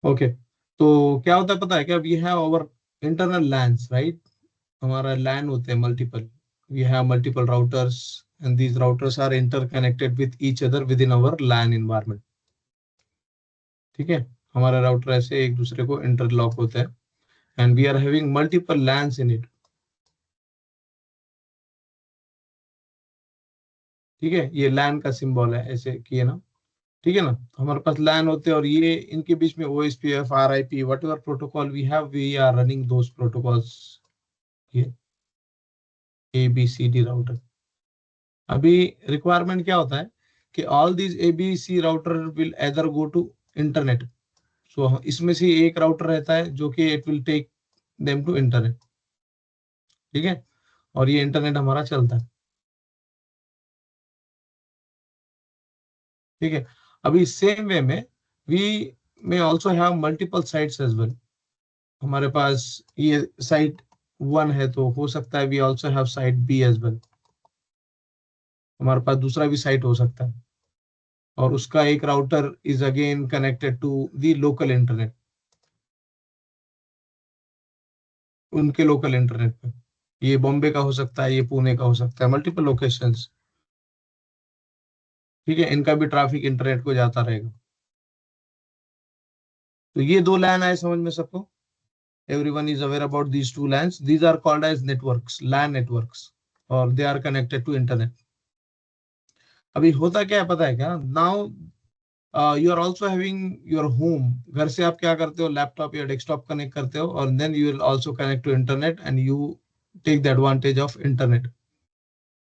Okay, तो क्या होता है पता है क्या? We have our internal LANs, right? हमारा लैन होते हैं multiple, we have multiple routers and these routers are interconnected with each other within our LAN environment. ठीक है, हमारा राउटर ऐसे एक दूसरे को इंटरलॉक होता है and we are having multiple LANs in it. ठीक है, ये लैन का सिंबल है ऐसे किए ना। ठीक है ना, हमारे पास लैन होते हैं और ये इनके बीच में OSPF, RIP, whatever protocol we have, we are running those protocols. ये ABCD राउटर। अभी रिक्वायरमेंट क्या होता है कि all these ABC router will either go to internet. सो इसमें से एक राउटर रहता है जो कि it will take them to internet. ठीक है, और ये इंटरनेट हमारा चलता है। ठीक है, अभी सेम वे में we may also have multiple sites as well. हमारे पास ये साइट 1 है तो हो सकता है we also have site B as well. हमारे पास दूसरा भी साइट हो सकता है और उसका एक router is again connected to the local internet, उनके लोकल इंटरनेट पे। ये बॉम्बे का हो सकता है, ये पुणे का हो सकता है, मल्टीपल लोकेशंस। ठीक है, इनका भी ट्रैफिक इंटरनेट को जाता रहेगा। तो ये दो लैन आए समझ में सबको? Everyone is aware about these two LANs, these are called as networks, LAN networks, और they are connected to internet. अभी होता क्या है पता है क्या? Now you are also having your home, घर से आप क्या करते हो, लैपटॉप या डेस्कटॉप कनेक्ट करते हो और then you will also connect to internet and you take the advantage of internet.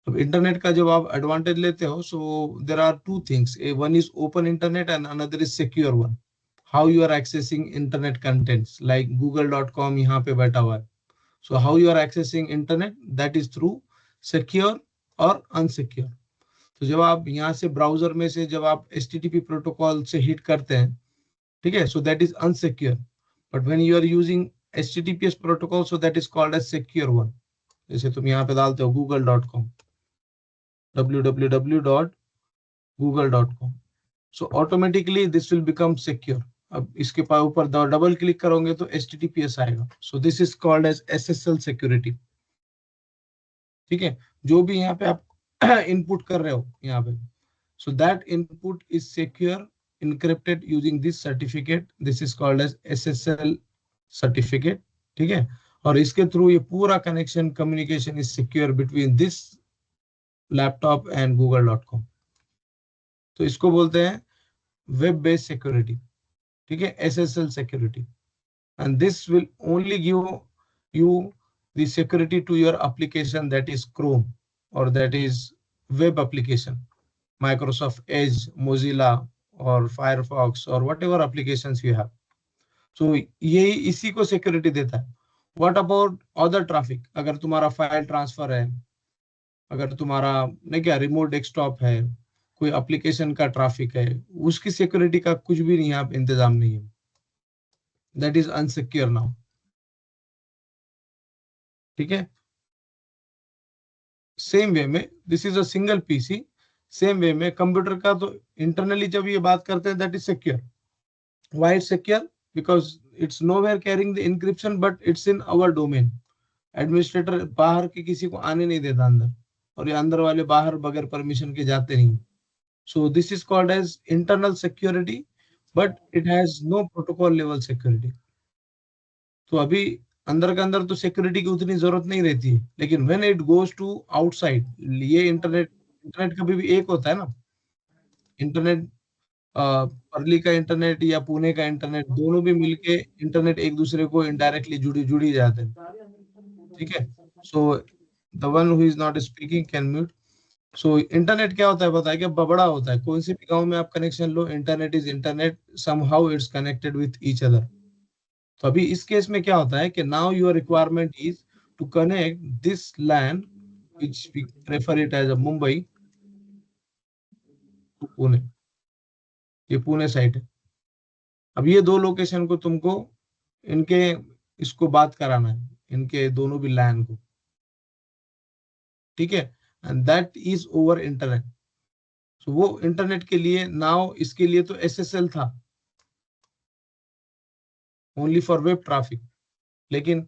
तो इंटरनेट का जब आप एडवांटेज लेते हो, so there are two things, one is open internet and another is secure one. How you are accessing internet contents like google.com यहाँ पे बैठा हुआ है। So how you are accessing internet, that is through secure और unsecure. तो जब आप यहाँ से ब्राउजर में से जब आप HTTP प्रोटोकॉल से हिट करते हैं, ठीक है, so that is unsecure. But when you are using HTTPS protocol, so that is called as secure one. जैसे तुम यहाँ पे डालते हो google.com, www.google.com, so automatically this will become secure. अब इसके ऊपर डबल क्लिक करोगे तो HTTPS आएगा, so this is called as SSL security. ठीक है, जो भी यहाँ पे आप इनपुट कर रहे हो यहाँ पे, so that input is secure, encrypted using this certificate, this is called as SSL certificate। ठीक है, और इसके थ्रू ये पूरा connection communication is secure between this laptop and google.com। तो इसको बोलते हैं वेब बेस्ड सिक्योरिटी। ठीक है, SSL security, and this will only give you the security to your application, that is Chrome, or that is web application, Microsoft Edge, Mozilla, or Firefox, or whatever applications you have। So ये इसी को security देता है। What about other traffic? अगर तुम्हारा file transfer है, अगर तुम्हारा नहीं क्या रिमोट डेस्कटॉप है, कोई एप्लीकेशन का ट्रैफिक है, उसकी सिक्योरिटी का कुछ भी नहीं, आप इंतजाम नहीं है, दैट इज अनसिक्योर नाउ। ठीक है, सेम वे में this is a single PC. Same way में कंप्यूटर का तो इंटरनली जब ये बात करते हैं that is secure. Why it's secure? Because it's nowhere carrying the encryption but it's in our domain. Administrator बाहर के किसी को आने नहीं देता अंदर, और ये अंदर वाले बाहर बगैर परमिशन के जाते नहीं। So this is called as internal security, but it has no protocol level security. तो अभी अंदर का अंदर तो सिक्योरिटी की उतनी जरूरत नहीं रहती है, लेकिन when it goes to outside, ये इंटरनेट, इंटरनेट कभी भी एक होता है ना। इंटरनेट, पर्ली का इंटरनेट या पुणे का इंटरनेट, दोनों भी मिलके इंटरनेट एक दूसरे को इनडायरेक्टली जुड़ी जाते हैं। ठीक है, so the one who is not speaking can mute. So internet क्या होता है पता है क्या? बड़ा होता है, कोई से भी गांव में आप कनेक्शन लो, internet is internet, somehow it's connected with each other. तो अभी इस केस में क्या होता है कि now your requirement is to connect this LAN which we refer it as a Mumbai to Pune. ये पुणे साइट है। अब ये दो लोकेशन को तुमको इनके इसको बात कराना है, इनके दोनों भी लैन को। ठीक है, and that is over internet. तो वो इंटरनेट के लिए नाउ, इसके लिए तो SSL था, ओनली फॉर वेब ट्रैफिक। लेकिन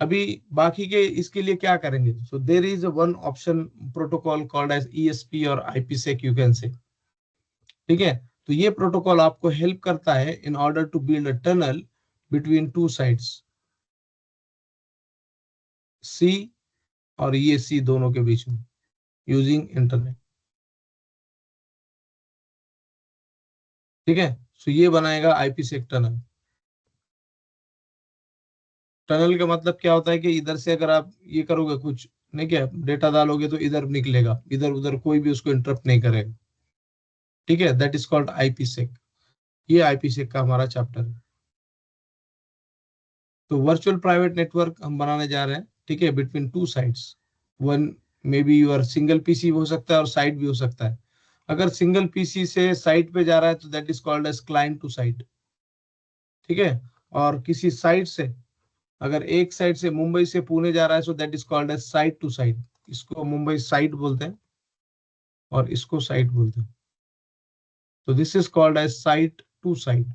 अभी बाकी के इसके लिए क्या करेंगे? So there is one option protocol called as ESP और आईपीसेक यू कैन से। ठीक है, तो ये प्रोटोकॉल आपको हेल्प करता है in order to build a tunnel between two sides, C और ये सी दोनों के बीच में, यूजिंग इंटरनेट। ठीक है, सो ये बनाएगा आईपीसेक टनल। टनल का मतलब क्या होता है कि इधर से अगर आप ये करोगे कुछ नहीं, क्या डेटा डालोगे तो इधर निकलेगा, इधर उधर कोई भी उसको इंटरप्ट नहीं करेगा। ठीक है, दैट इज कॉल्ड आईपीसेक। ये आईपीसेक का हमारा चैप्टर है। तो वर्चुअल प्राइवेट नेटवर्क हम बनाने जा रहे हैं, ठीक है, between two sites. One may be your single PC हो सकता है और साइट भी हो सकता है। अगर सिंगल पीसी से साइट पे जा रहा है तो that is called as client to site. ठीक है, और किसी साइट से, अगर एक साइड से मुंबई से पुणे जा रहा है so that is called as site to site. इसको मुंबई साइट बोलते हैं और इसको साइट बोलते हैं। तो this is called as site to site.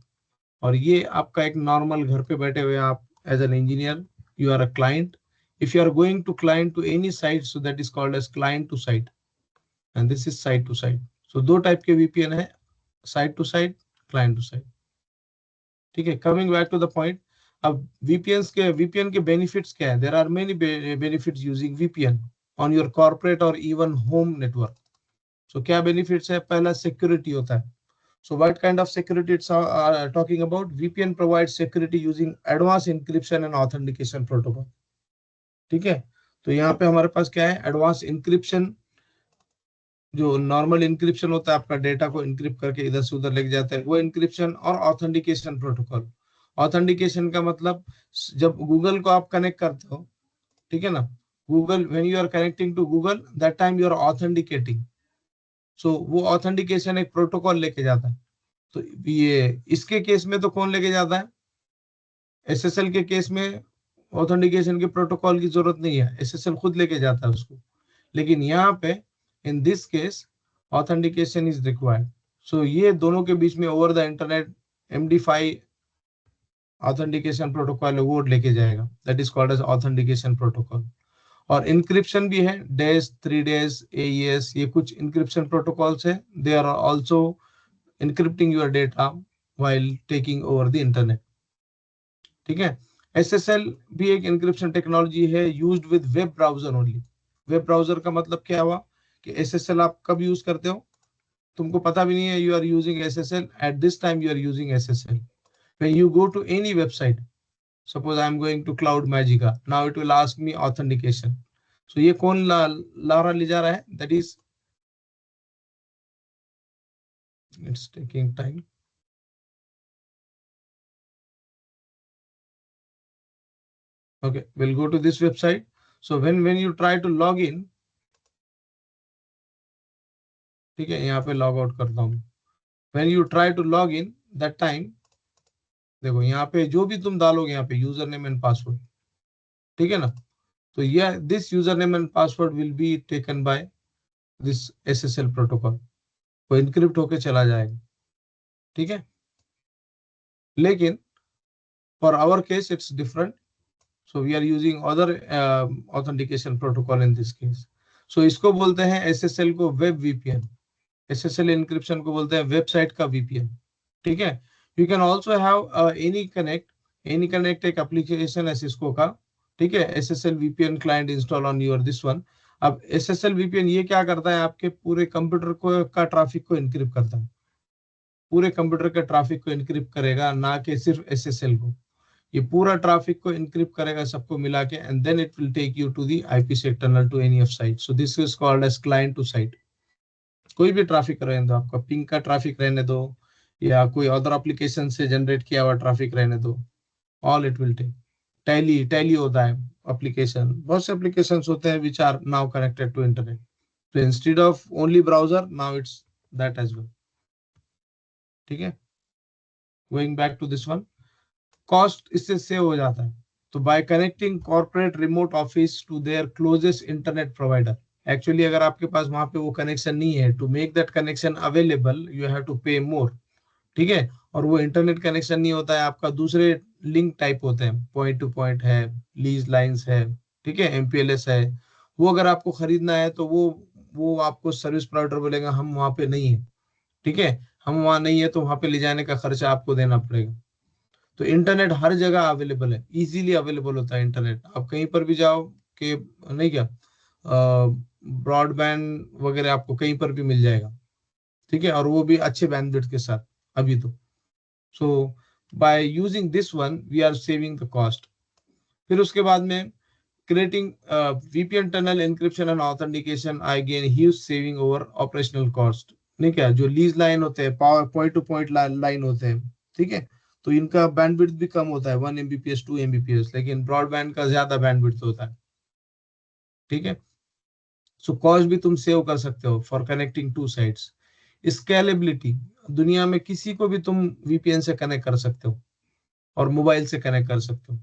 और ये आपका एक नॉर्मल घर पे बैठे हुए आप as an engineer, you are a client, if you are going to client to any site so that is called as client to site and this is site to site. So दो type के VPN है, site to site, client to site. ठीक है, coming back to the point. अब VPN के benefits क्या है? There are many benefits using VPN on your corporate और इवन होम नेटवर्क। सो क्या बेनिफिट्स है? पहला सिक्योरिटी होता है। So what kind of security it's talking about? VPN provides security using advanced encryption and authentication protocol. ठीक है, तो यहाँ पे हमारे पास क्या है? Advance encryption. जो नॉर्मल इंक्रिप्शन होता है, आपका डेटा को इंक्रिप्ट करके इधर से उधर लेके जाता है, वो इंक्रिप्शन। और ऑथेंटिकेशन प्रोटोकॉल। ऑथेंटिकेशन का मतलब जब गूगल को आप कनेक्ट करते हो, ठीक है ना, Google when you are connecting to Google that time you are authenticating. So वो ऑथेंटिकेशन एक प्रोटोकॉल लेके जाता है। तो ये इसके केस में तो कौन लेके जाता है? एसएसएल के केस में ऑथेंटिकेशन के प्रोटोकॉल की जरूरत नहीं है, एसएसएल खुद लेके जाता है उसको। लेकिन यहाँ पे in this case authentication is required. So ये दोनों के बीच में over the internet MD5 authentication protocol है, वो लेके जाएगा, that is called as authentication protocol. और इंक्रिप्शन भी है, डेज 3 days AES, ये कुछ इंक्रिप्शन प्रोटोकॉल्स है। They are also encrypting your data while taking over the internet। ठीक है, SSL भी एक encryption टेक्नोलॉजी है, used with web browser only. Web browser का मतलब क्या हुआ कि SSL आप कब यूज करते हो? तुमको पता भी नहीं है, you are using SSL at this time, you are using SSL when you go to any website। suppose I am going to Cloud Magica, now it will ask me authentication। so ये कौन ला ले जा रहा है? that is, it's taking time। okay, we'll go to this website। so when you try to log in, ठीक है, यहाँ पे लॉग आउट करता हूँ। when you try to log in that time, देखो यहाँ पे जो भी तुम डालोगे यहाँ पे यूजर नेम एंड पासवर्ड, ठीक है ना, तो ये this user name and password will be taken by this SSL protocol, वो इनक्रिप्ट होके चला जाएगा। ठीक है, लेकिन for our case it's different. So we are using other authentication protocol in this case. So इसको बोलते हैं SSL को वेब VPN, SSL इंक्रिप्शन को बोलते हैं वेबसाइट का VPN। ठीक है, you can also have any connect एक एप्लीकेशन है सिस्को का, ठीक है, SSL VPN client install on your this one. अब SSL VPN ये क्या करता है? आपके पूरे कंप्यूटर को का ट्रैफिक को इनक्रिप्ट करता है, पूरे कंप्यूटर के ट्रैफिक को इनक्रिप्ट करेगा, ना कि सिर्फ SSL को। ये पूरा ट्रैफिक को इनक्रिप्ट करेगा सबको मिला के, and then it will take you to the IPsec tunnel to any of site. So this is called as client to site. कोई भी ट्रैफिक रहने दो, आपका पिंग का ट्रैफिक रहने दो या कोई अदर एप्लीकेशन से जनरेट किया हुआ ट्रैफिक रहने दो, all it will take. Tally होता है एप्लीकेशन, बहुत से एप्लीकेशन होते हैं which are now connected to internet. तो instead of only browser now it's that as well. ठीक है, going back to this one, cost इससे सेव हो जाता है। तो by connecting corporate remote office to their closest internet provider, actually अगर आपके पास वहां पे वो कनेक्शन नहीं है, to make that connection available you have to pay more. ठीक है, और वो इंटरनेट कनेक्शन नहीं होता है आपका दूसरे लिंक टाइप होते हैं, पॉइंट टू पॉइंट है, लीज लाइंस है, ठीक है, एमपीएलएस है, वो अगर आपको खरीदना है तो वो आपको सर्विस प्रोवाइडर बोलेगा हम वहां पे नहीं है, ठीक है, हम वहां नहीं है, तो वहां पे ले जाने का खर्चा आपको देना पड़ेगा। तो इंटरनेट हर जगह अवेलेबल है, इजीली अवेलेबल होता है इंटरनेट, आप कहीं पर भी जाओ कि नहीं क्या, ब्रॉडबैंड वगैरह आपको कहीं पर भी मिल जाएगा, ठीक है, और वो भी अच्छे बैंडविड्थ के साथ अभी तो। So by using this one we are saving the cost. फिर उसके बाद में creating VPN tunnel encryption and authentication, I gain huge saving over operational cost। नहीं क्या, जो लीज लाइन होते हैं, power point to point line होते हैं, ठीक है, तो इनका बैंडविड्थ भी कम होता है, 1 Mbps 2 Mbps, लेकिन ब्रॉडबैंड का ज्यादा बैंडविड्थ होता है, ठीक है। सो कॉस्ट भी तुम सेव कर सकते हो for connecting to sites. Scalability, दुनिया में किसी को भी तुम वीपीएन से कनेक्ट कर सकते हो और मोबाइल से कनेक्ट कर सकते हो,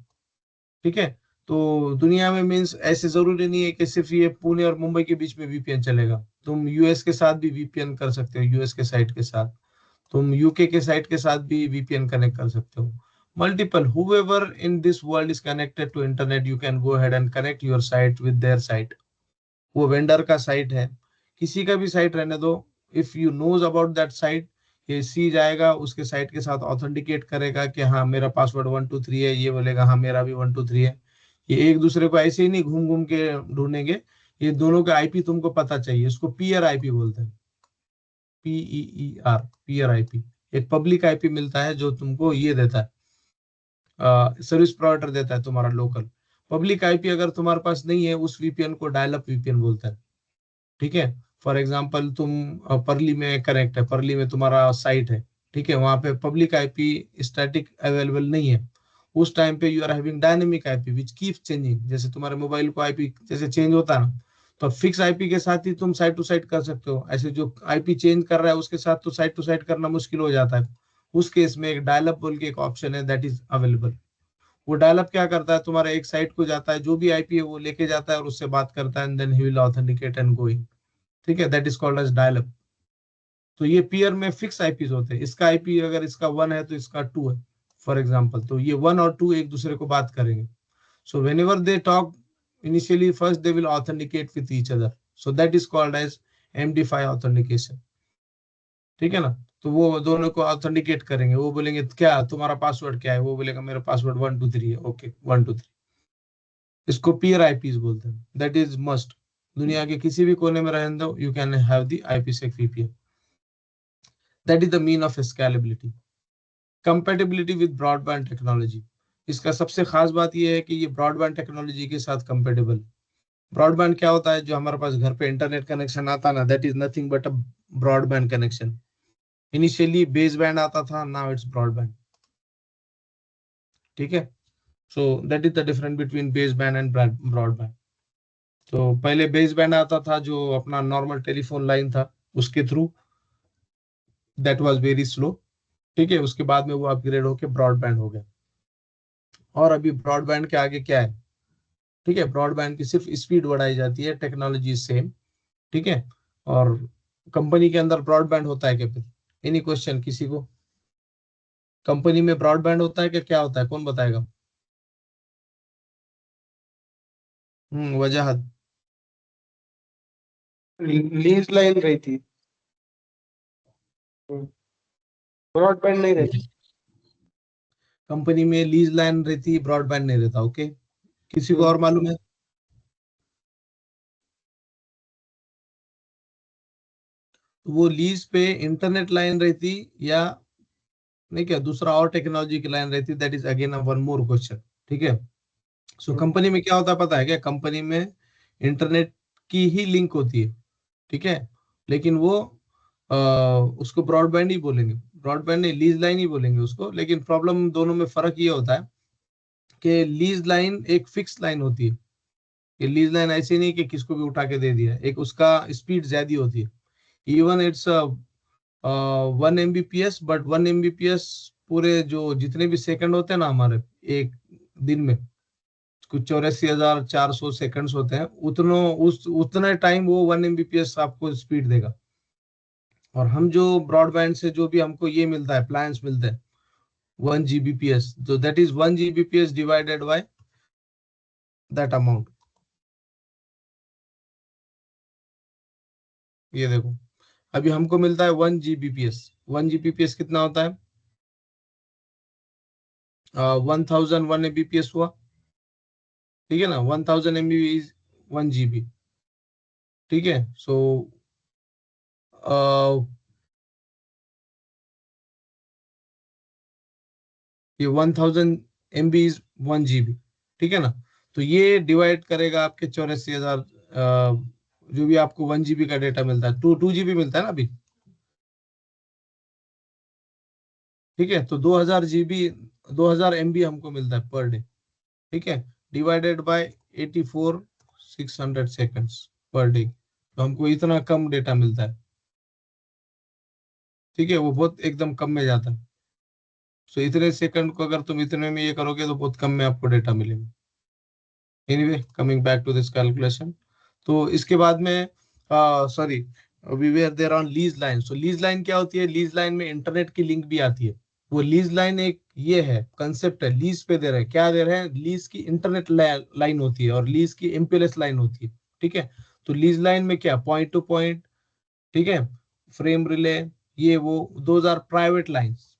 ठीक है। तो दुनिया में मीन्स ऐसे जरूरी नहीं है कि सिर्फ ये पुणे और मुंबई के बीच में वीपीएन चलेगा, तुम यूएस के साथ भी वीपीएन कर सकते हो, यूएस के साइट के साथ, तुम यूके के साइट के साथ भी वीपीएन कनेक्ट कर सकते हो। Multiple whoever in this world is connected to internet, you can go ahead and connect your site with their site। वो वेंडर का साइट है, किसी का भी साइट रहने दो, if you knows about that site, ये सी जाएगा उसके साइट के साथ ऑथेंटिकेट करेगा कि हाँ मेरा पासवर्ड 123 है, ये बोलेगा हाँ मेरा भी 123 है। ये एक दूसरे को ऐसे ही नहीं घूम घूम के ढूंढेंगे, ये दोनों का आईपी तुमको पता चाहिए, इसको पीयर आईपी बोलते हैं, PEER, पीयर आईपी। एक पब्लिक आईपी मिलता है जो तुमको ये देता है, सर्विस प्रोवाइडर देता है तुम्हारा लोकल। पब्लिक आईपी अगर तुम्हारे पास नहीं है, उस वीपीएन को डायल अप वीपीएन बोलता है, ठीक है। फॉर एग्जाम्पल तुम परली में कनेक्ट है, परली में तुम्हारा साइट है, ठीक है, वहां पे पब्लिक आईपी स्टैटिक अवेलेबल नहीं है, उस टाइम पे you are having dynamic IP which keep changing, जैसे तुम्हारे मोबाइल को आईपी जैसे चेंज होता है ना, तो फिक्स आईपी के साथ ही तुम साइट टू साइट कर सकते हो, ऐसे जो आईपी चेंज कर रहा है उसके साथ तो साइट टू साइट करना मुश्किल हो जाता है। उस केस में एक डायल अप बोल के एक ऑप्शन है दैट इज अवेलेबल। वो डायल अप क्या करता है, तुम्हारे एक साइट को जाता है, जो भी आईपी है वो लेके जाता है और उससे बात करता है, and then he will authenticate and going, ठीक है, that is called as dial up. तो ये पीयर में फिक्स आईपीज होते हैं, इसका आईपी अगर इसका 1 है तो इसका 2 है फॉर एग्जांपल, तो ये 1 और 2 एक दूसरे को बात करेंगे। So whenever they talk initially first they will authenticate with each other, so that is called as MD5 authentication, ठीक है ना। तो वो दोनों को ऑथेंटिकेट करेंगे, वो बोलेंगे क्या तुम्हारा पासवर्ड क्या है, वो बोलेगा मेरा पासवर्ड 123 है, ओके 123। इसको पीयर आईपीज बोलते हैं, दैट इज मस्ट, दुनिया के किसी भी कोने में रहने दो, you can have the IPsec VPN। That is the mean of scalability. Compatibility with broadband technology, इसका सबसे खास बात यह है कि ये ब्रॉडबैंड टेक्नोलॉजी के साथ कंपेटेबल। ब्रॉडबैंड क्या होता है, जो हमारे पास घर पे इंटरनेट कनेक्शन आता ना, that is nothing but a broadband connection. Initially base band आता था, नाउ इट्स ब्रॉडबैंड, ठीक है। So that is the difference between base band and broadband. तो पहले बेस बैंड आता था जो अपना नॉर्मल टेलीफोन लाइन था, उसके through, that was very slow, ठीक है, उसके बाद में वो अपग्रेड होके ब्रॉडबैंड हो गया। और अभी ब्रॉडबैंड के आगे क्या है, ठीक है, ब्रॉडबैंड की सिर्फ स्पीड बढ़ाई जाती है, टेक्नोलॉजी सेम, ठीक है। और कंपनी के अंदर ब्रॉडबैंड होता है क्या फिर, एनी क्वेश्चन किसी को, कंपनी में ब्रॉडबैंड होता है क्या होता है, कौन बताएगा। वजह। लीज लाइन रही थी, ब्रॉडबैंड नहीं रहती। कंपनी में लीज लाइन रहती, ब्रॉडबैंड नहीं रहता, ओके। किसी को और मालूम है। तो वो लीज पे इंटरनेट लाइन रहती या नहीं क्या, दूसरा और टेक्नोलॉजी की लाइन रहती, that is again one more question, ठीक है। सो कंपनी में क्या होता है पता है क्या, कंपनी में इंटरनेट की ही लिंक होती है, ठीक है, लेकिन वो उसको ब्रॉडबैंड ही बोलेंगे, ब्रॉडबैंड नहीं, लीज लाइन ही बोलेंगे उसको, लेकिन प्रॉब्लम दोनों में फर्क ये होता है कि लीज लाइन एक फिक्स लाइन होती है, ये लीज लाइन ऐसी नहीं कि किसको भी उठा के दे दिया, एक उसका स्पीड ज्यादा होती है, even it's 1 Mbps, but 1 Mbps पूरे जो जितने भी सेकंड होते हैं ना हमारे एक दिन में, कुछ 84,400 सेकंड्स होते हैं, उतनों उतने टाइम वो 1 Mbps आपको स्पीड देगा। और हम जो ब्रॉडबैंड से जो भी हमको ये मिलता है, प्लान्स मिलते हैं, 1 Gbps, so that is 1 Gbps divided by that amount. ये देखो, अभी हमको मिलता है 1 Gbps। 1 Gbps कितना होता है? 1001 Mbps हुआ, ठीक है ना। 1000 MB इज 1 GB, ठीक है। सो ये 1000 MB इज 1 GB, ठीक है ना। तो ये डिवाइड करेगा आपके 84,000, जो भी आपको 1 GB का डेटा मिलता है, 2 GB मिलता है ना अभी, ठीक है। तो 2000 MB हमको मिलता है पर डे, ठीक है, divided by 84,600 seconds per day, तो हमको इतना कम डेटा मिलता है, ठीक है। वो बहुत एकदम कम में जाता है। सो इतने सेकंड को अगर तुम इतने में ये करोगे तो बहुत कम में आपको डेटा मिलेगा। Anyway, coming back to this calculation, तो इसके बाद में sorry, we were there on lease line. So lease line क्या होती है? लीज लाइन में इंटरनेट की लिंक भी आती है। वो लीज लाइन एक ये है कंसेप्ट है, लीज पे दे रहे हैं। क्या दे रहे हैं? लीज की इंटरनेट लाइन होती है और लीज की एमपीएलएस लाइन होती है, ठीक है। तो लीज लाइन में क्या, पॉइंट टू पॉइंट, ठीक है, फ्रेम रिले, ये वो, those are private lines.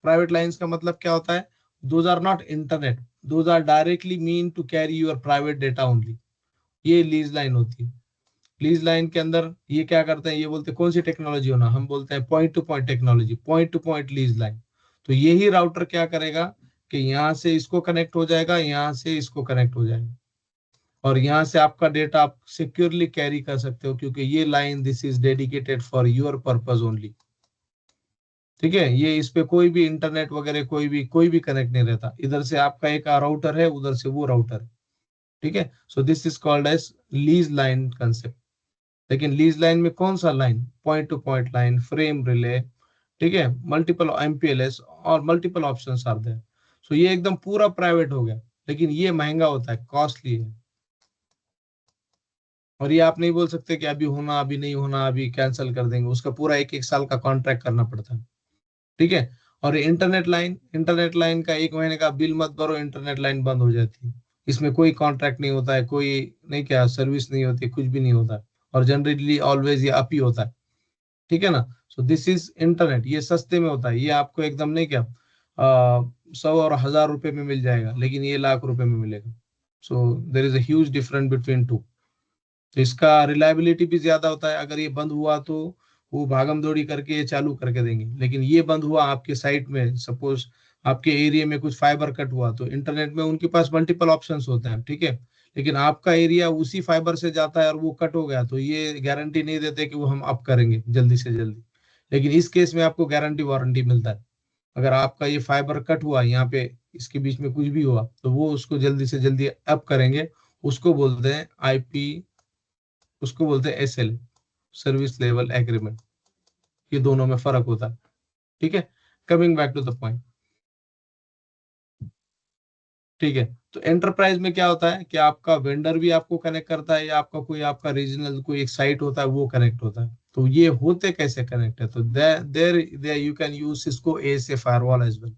Private lines का मतलब क्या होता है? Those are not internet, those are directly mean to carry your private data only. ये लीज लाइन होती है। लीज लाइन के अंदर ये क्या करते हैं? ये बोलते हैं कौन सी टेक्नोलॉजी होना, हम बोलते हैं point to point technology, point to point lease line. तो यही राउटर क्या करेगा कि यहाँ से इसको कनेक्ट हो जाएगा, यहाँ से इसको कनेक्ट हो जाएगा, और यहाँ से आपका डेटा आप सिक्योरली कैरी कर सकते हो, क्योंकि ये line this is dedicated for your purpose only, ठीक है। ये इस पे कोई भी इंटरनेट वगैरह कोई भी कनेक्ट नहीं रहता। इधर से आपका एक राउटर है, उधर से वो राउटर है, ठीक है। So this is called as lease line concept. लेकिन लीज लाइन में कौन सा line? Point to point line, frame relay, ठीक है, मल्टीपल एमपीएलएस और मल्टीपल ऑप्शंस आर देयर। सो ये एकदम पूरा प्राइवेट हो गया, लेकिन ये महंगा होता है, कॉस्टली है। और ये आप नहीं बोल सकते कि अभी होना, अभी नहीं होना, अभी कैंसिल कर देंगे। उसका पूरा एक एक साल का कॉन्ट्रैक्ट करना पड़ता है, ठीक है। और इंटरनेट लाइन का 1 महीने का बिल मत भरो, इंटरनेट लाइन बंद हो जाती है। इसमें कोई कॉन्ट्रैक्ट नहीं होता है, कोई नहीं, क्या सर्विस नहीं होती, कुछ भी नहीं होता है। और जनरली ऑलवेज ये अप ही होता है, ठीक है ना। सो दिस इज इंटरनेट, ये सस्ते में होता है। ये आपको एकदम नहीं, क्या 100 और 1000 रुपए में मिल जाएगा, लेकिन ये लाख रुपए में मिलेगा। So there is a huge difference between two. तो इसका रिलायबिलिटी भी ज्यादा होता है। अगर ये बंद हुआ तो वो भागम दौड़ी करके ये चालू करके देंगे, लेकिन ये बंद हुआ आपके साइट में, सपोज आपके एरिया में कुछ फाइबर कट हुआ, तो इंटरनेट में उनके पास मल्टीपल ऑप्शंस होते हैं, ठीक है। लेकिन आपका एरिया उसी फाइबर से जाता है और वो कट हो गया, तो ये गारंटी नहीं देते कि वो हम अप करेंगे जल्दी से जल्दी। लेकिन इस केस में आपको गारंटी वारंटी मिलता है। अगर आपका ये फाइबर कट हुआ यहाँ पे, इसके बीच में कुछ भी हुआ, तो वो उसको जल्दी से जल्दी अप करेंगे। उसको बोलते हैं आईपी, उसको बोलते हैं एसएल, सर्विस लेवल एग्रीमेंट। ये दोनों में फर्क होता है, ठीक है। Coming back to the point, ठीक है। तो एंटरप्राइज में क्या होता है कि आपका वेंडर भी आपको कनेक्ट करता है, या आपका कोई आपका रीजनल कोई एक साइट होता है वो कनेक्ट होता है। तो ये होते कैसे कनेक्ट है? तो there there you can use Cisco AS firewall as well.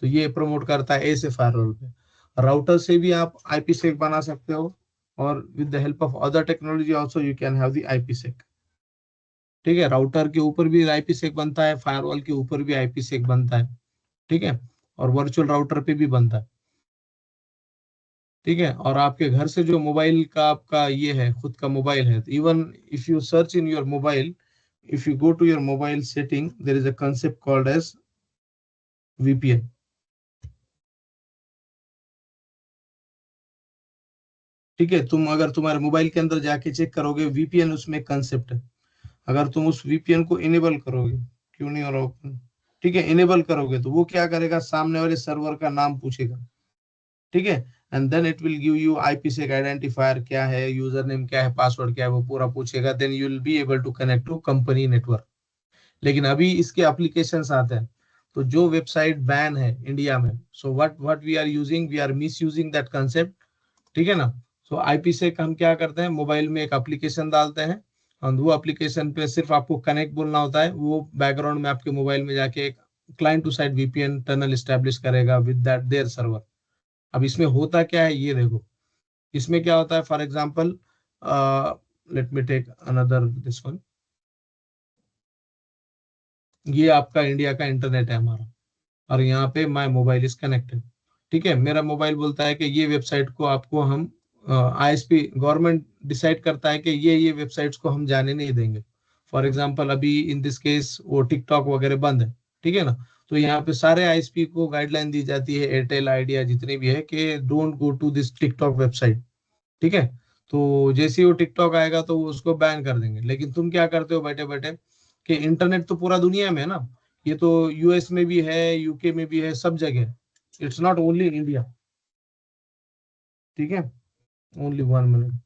तो ये प्रमोट करता है एएस फायरवॉल पे। राउटर से भी आप आईपी सेक बना सकते हो, और with the help of other technology also you can have the IPsec, ठीक है। राउटर के ऊपर भी आईपी सेक बनता है, फायरवॉल के ऊपर भी आईपी सेक बनता है, ठीक है। और वर्चुअल राउटर पे भी बनता है, ठीक है। और आपके घर से जो मोबाइल का आपका ये है, खुद का मोबाइल है, even if you search in your mobile, if you go to your mobile setting, there is a concept called as VPN, ठीक है। तुम अगर तुम्हारे मोबाइल के अंदर जाके चेक करोगे, वीपीएन उसमें कंसेप्ट है। अगर तुम उस वीपीएन को इनेबल करोगे, क्यों नहीं हो रहा ओपन, ठीक है, इनेबल करोगे, तो वो क्या करेगा, सामने वाले सर्वर का नाम पूछेगा, ठीक है। And then it will give you IPsec identifier क्या है, यूजर नेम क्या है, पासवर्ड क्या है, वो पूरा पूछेगा। Then you will be able to connect to company network. लेकिन अभी इसके एप्लीकेशंस आते हैं, तो जो वेबसाइट बैन है इंडिया में, so what we are using, we are misusing that concept, ठीक है ना। सो आईपीसेक हम क्या करते हैं, मोबाइल में एक एप्लीकेशन डालते हैं, और वो एप्लीकेशन पे सिर्फ आपको कनेक्ट बोलना होता है। वो बैकग्राउंड में आपके मोबाइल में जाके एक client to site VPN tunnel establish करेगा विद दैट देयर सर्वर। अब इसमें होता क्या है ये देखो, इसमें क्या होता है, for example let me take another this one. ये आपका इंडिया का इंटरनेट है हमारा, और यहाँ पे माय मोबाइल इज कनेक्टेड। ठीक है, मेरा मोबाइल बोलता है कि ये वेबसाइट को आपको हम आईएसपी गवर्नमेंट डिसाइड करता है कि ये वेबसाइट्स को हम जाने नहीं देंगे। फॉर एग्जांपल अभी इन दिस केस वो टिकटॉक वगैरह बंद है, ठीक है ना। तो यहाँ पे सारे आईएसपी को गाइडलाइन दी जाती है, एयरटेल आइडिया जितने भी है, कि don't go to this TikTok website. ठीक है, तो जैसे ही वो टिकटॉक आएगा तो वो उसको बैन कर देंगे। लेकिन तुम क्या करते हो बैठे बैठे, कि इंटरनेट तो पूरा दुनिया में है ना, ये तो यूएस में भी है, यूके में भी है, सब जगह, इट्स नॉट ओनली इंडिया। ठीक है, ओनली 1 मिनट।